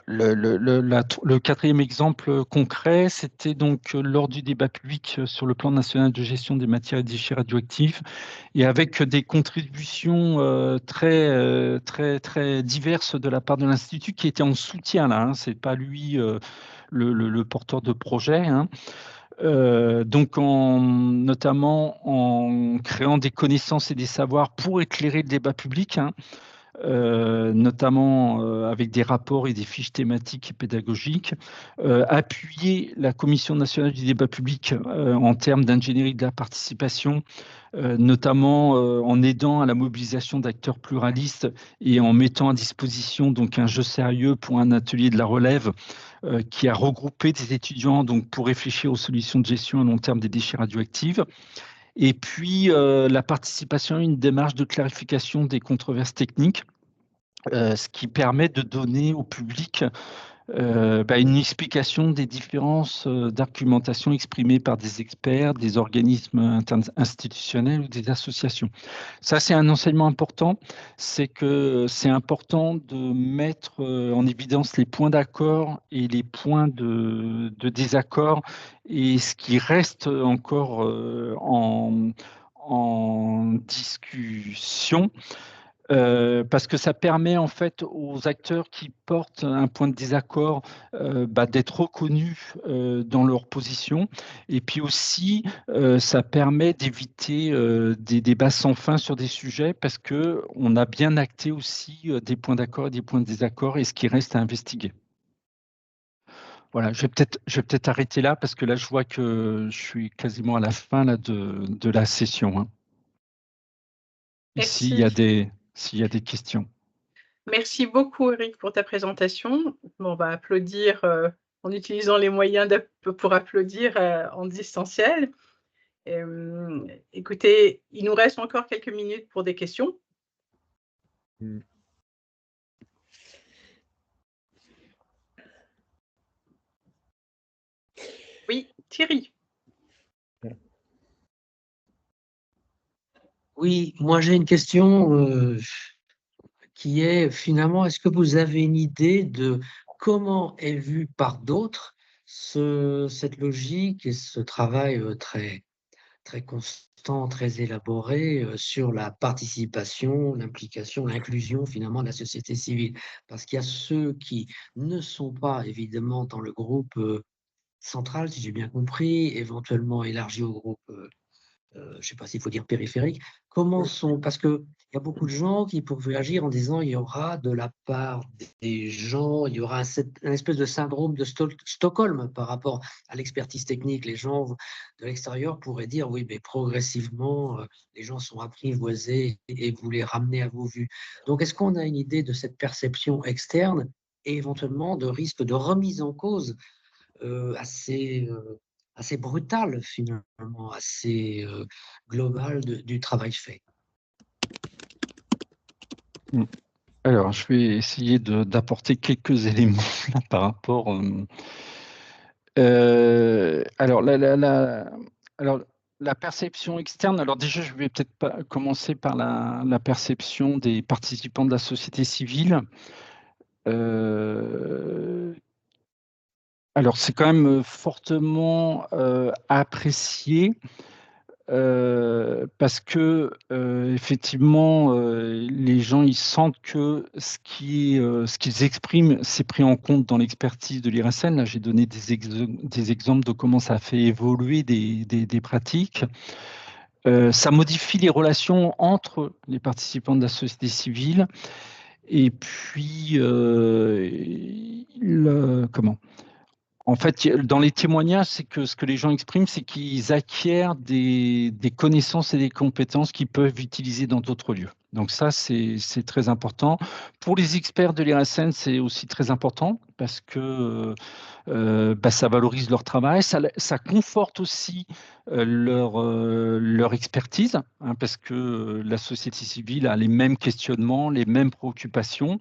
le quatrième exemple concret. C'était donc lors du débat public sur le plan national de gestion des matières et déchets radioactifs, et avec des contributions très diverses de la part de l'Institut, qui était en soutien là. Hein, c'est pas lui le porteur de projet. Hein. Donc notamment en créant des connaissances et des savoirs pour éclairer le débat public, hein, notamment avec des rapports et des fiches thématiques et pédagogiques, appuyer la Commission nationale du débat public en termes d'ingénierie de la participation, notamment en aidant à la mobilisation d'acteurs pluralistes et en mettant à disposition donc un jeu sérieux pour un atelier de la relève qui a regroupé des étudiants donc, pour réfléchir aux solutions de gestion à long terme des déchets radioactifs. Et puis, la participation à une démarche de clarification des controverses techniques, ce qui permet de donner au public une explication des différences d'argumentation exprimées par des experts, des organismes institutionnels ou des associations. Ça, c'est un enseignement important, c'est que c'est important de mettre en évidence les points d'accord et les points de désaccord, et ce qui reste encore en discussion. Parce que ça permet en fait aux acteurs qui portent un point de désaccord d'être reconnus dans leur position, et puis aussi ça permet d'éviter des débats sans fin sur des sujets, parce que on a bien acté aussi des points d'accord et des points de désaccord, et ce qui reste à investiguer. Voilà, je vais peut-être arrêter là, parce que là je vois que je suis quasiment à la fin là, de la session. Hein. S'il y a des questions. Merci beaucoup, Eric, pour ta présentation. On va applaudir en utilisant les moyens pour applaudir en distanciel. Écoutez, il nous reste encore quelques minutes pour des questions. Oui, Thierry. Oui, moi j'ai une question qui est finalement, est-ce que vous avez une idée de comment est vue par d'autres cette logique et ce travail très, très constant, très élaboré sur la participation, l'implication, l'inclusion finalement de la société civile? Parce qu'il y a ceux qui ne sont pas évidemment dans le groupe central, si j'ai bien compris, éventuellement élargi au groupe je ne sais pas s'il faut dire périphérique, parce qu'il y a beaucoup de gens qui peuvent agir en disant il y aura de la part des gens, il y aura un espèce de syndrome de Stockholm par rapport à l'expertise technique. Les gens de l'extérieur pourraient dire oui, mais progressivement, les gens sont apprivoisés et vous les ramenez à vos vues. Donc, est-ce qu'on a une idée de cette perception externe et éventuellement de risque de remise en cause assez brutal finalement, assez global du travail fait? Alors, je vais essayer d'apporter quelques éléments là, par rapport. Alors, la perception externe. Alors déjà, je vais peut-être pas commencer par la perception des participants de la société civile. Alors, c'est quand même fortement apprécié. Parce que effectivement, les gens ils sentent que ce qu'ils expriment, c'est pris en compte dans l'expertise de l'IRSN. Là, j'ai donné des exemples de comment ça a fait évoluer des pratiques. Ça modifie les relations entre les participants de la société civile, et puis En fait, dans les témoignages, c'est que ce que les gens expriment, c'est qu'ils acquièrent des connaissances et des compétences qu'ils peuvent utiliser dans d'autres lieux. Donc ça, c'est très important. Pour les experts de l'IRSN, c'est aussi très important parce que ça valorise leur travail, ça conforte aussi leur expertise, hein, parce que la société civile a les mêmes questionnements, les mêmes préoccupations.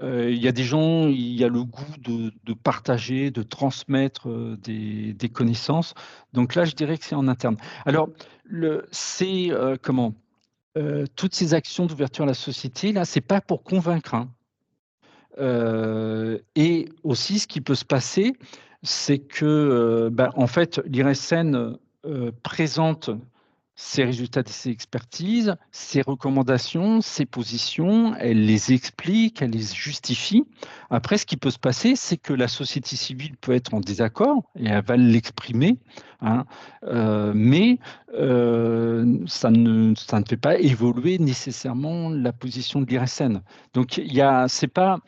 Il y a des gens, il y a le goût de partager, de transmettre des connaissances. Donc là, je dirais que c'est en interne. Alors, c'est toutes ces actions d'ouverture à la société, là, c'est pas pour convaincre, hein. Et aussi, ce qui peut se passer, c'est que, en fait, l'IRSN présente ses résultats de ses expertises, ses recommandations, ses positions, elle les explique, elle les justifie. Après, ce qui peut se passer, c'est que la société civile peut être en désaccord et elle va l'exprimer, hein, mais ça ne fait pas évoluer nécessairement la position de l'IRSN. Donc, c'est pas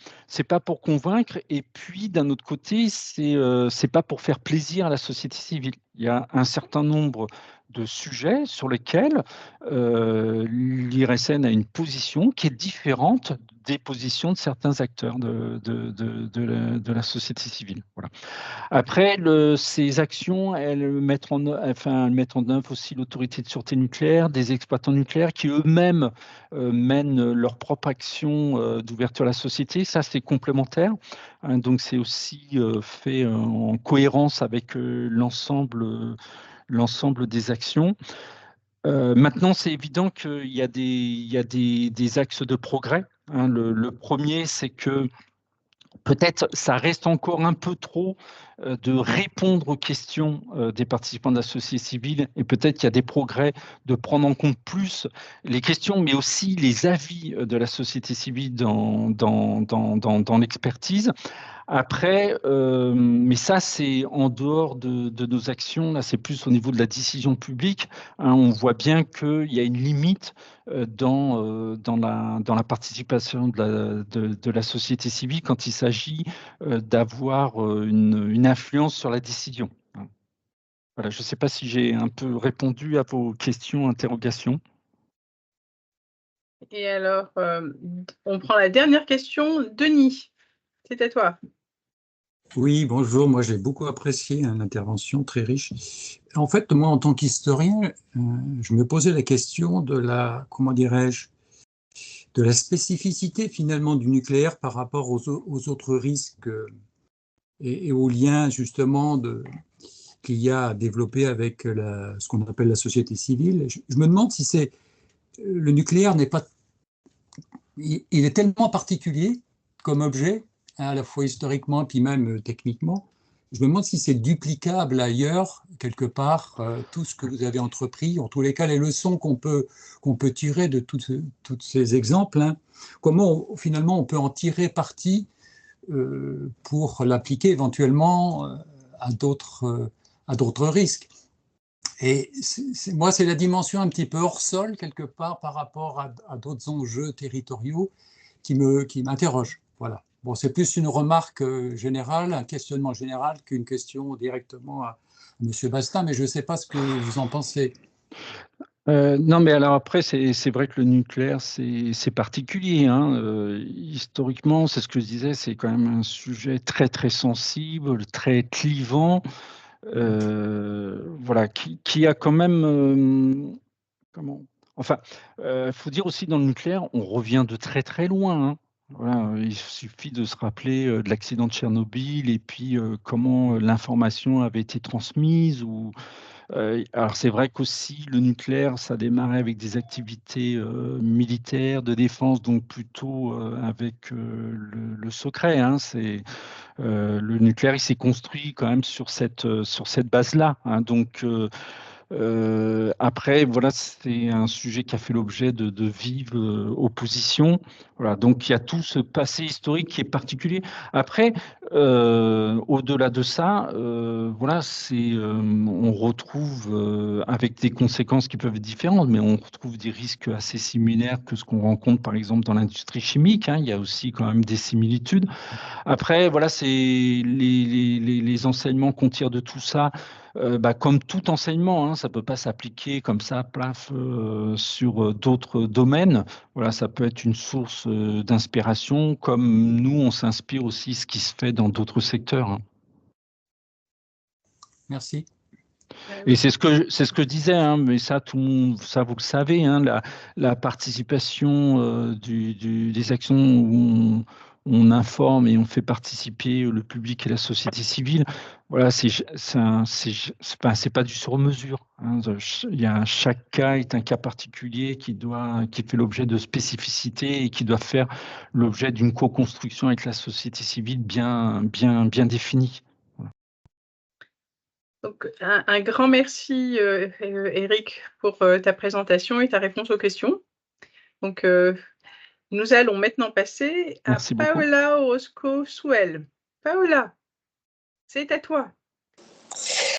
pour convaincre, et puis d'un autre côté, c'est pas pour faire plaisir à la société civile. Il y a un certain nombre de sujets sur lesquels l'IRSN a une position qui est différente des positions de certains acteurs de la société civile. Voilà. Après, ces actions, elles mettent en œuvre aussi l'autorité de sûreté nucléaire, des exploitants nucléaires qui eux-mêmes mènent leur propre action d'ouverture à la société. Ça, c'est complémentaire, hein, donc c'est aussi fait en cohérence avec l'ensemble des actions. Maintenant, c'est évident qu'il y a des axes de progrès, hein. Le premier, c'est que peut-être ça reste encore un peu trop de répondre aux questions des participants de la société civile, et peut-être qu'il y a des progrès de prendre en compte plus les questions, mais aussi les avis de la société civile dans l'expertise. Après, mais ça, c'est en dehors de nos actions, là, c'est plus au niveau de la décision publique, hein. On voit bien qu'il y a une limite dans la participation de la société civile quand il s'agit d'avoir une influence sur la décision, hein. Voilà, je ne sais pas si j'ai un peu répondu à vos questions, interrogations. Et alors, on prend la dernière question. Denis, c'est à toi. Oui, bonjour. Moi, j'ai beaucoup apprécié l'intervention très riche. En fait, moi, en tant qu'historien, je me posais la question de la, comment dirais-je, de la spécificité finalement du nucléaire par rapport aux autres risques et aux liens justement qu'il y a à développer avec ce qu'on appelle la société civile. Je me demande si le nucléaire n'est pas, il est tellement particulier comme objet, à la fois historiquement et puis même techniquement. Je me demande si c'est duplicable ailleurs, quelque part, tout ce que vous avez entrepris, en tous les cas les leçons qu'on peut tirer de tous ces exemples, hein. Comment finalement on peut en tirer parti pour l'appliquer éventuellement à d'autres risques. Et moi, c'est la dimension un petit peu hors sol, quelque part, par rapport à d'autres enjeux territoriaux qui m'interrogent. Voilà. Bon, c'est plus une remarque générale, un questionnement général qu'une question directement à M. Bastin, mais je ne sais pas ce que vous en pensez. Non, mais alors après, c'est vrai que le nucléaire, c'est particulier, hein. Historiquement, c'est ce que je disais, c'est quand même un sujet très, très sensible, très clivant, voilà, qui a quand même... Enfin, faut dire aussi dans le nucléaire, on revient de très, très loin, hein. Voilà, il suffit de se rappeler de l'accident de Tchernobyl et puis comment l'information avait été transmise. Alors c'est vrai qu'aussi le nucléaire, ça a démarré avec des activités militaires, de défense, donc plutôt avec le secret, hein. Le nucléaire, il s'est construit quand même sur cette base-là, hein. Donc Après, voilà, c'est un sujet qui a fait l'objet de vives oppositions. Voilà, donc il y a tout ce passé historique qui est particulier. Après, au-delà de ça, voilà, on retrouve avec des conséquences qui peuvent être différentes, mais on retrouve des risques assez similaires que ce qu'on rencontre par exemple dans l'industrie chimique, hein. Il y a aussi quand même des similitudes. Après, voilà, c'est les enseignements qu'on tire de tout ça. Comme tout enseignement, hein, ça ne peut pas s'appliquer comme ça, plaf, sur d'autres domaines. Voilà, ça peut être une source d'inspiration, comme nous, on s'inspire aussi ce qui se fait dans d'autres secteurs, hein. Merci. Et c'est ce que je disais, hein, mais ça, tout le monde, ça vous le savez, hein, la participation des actions où on informe et on fait participer le public et la société civile. Voilà, c'est pas du sur-mesure, hein. Chaque cas est un cas particulier qui fait l'objet de spécificité et qui doit faire l'objet d'une co-construction avec la société civile bien définie. Donc, un grand merci, Eric, pour ta présentation et ta réponse aux questions. Donc, nous allons maintenant passer à Merci beaucoup. Paola Orozco-Suel. Paola, c'est à toi.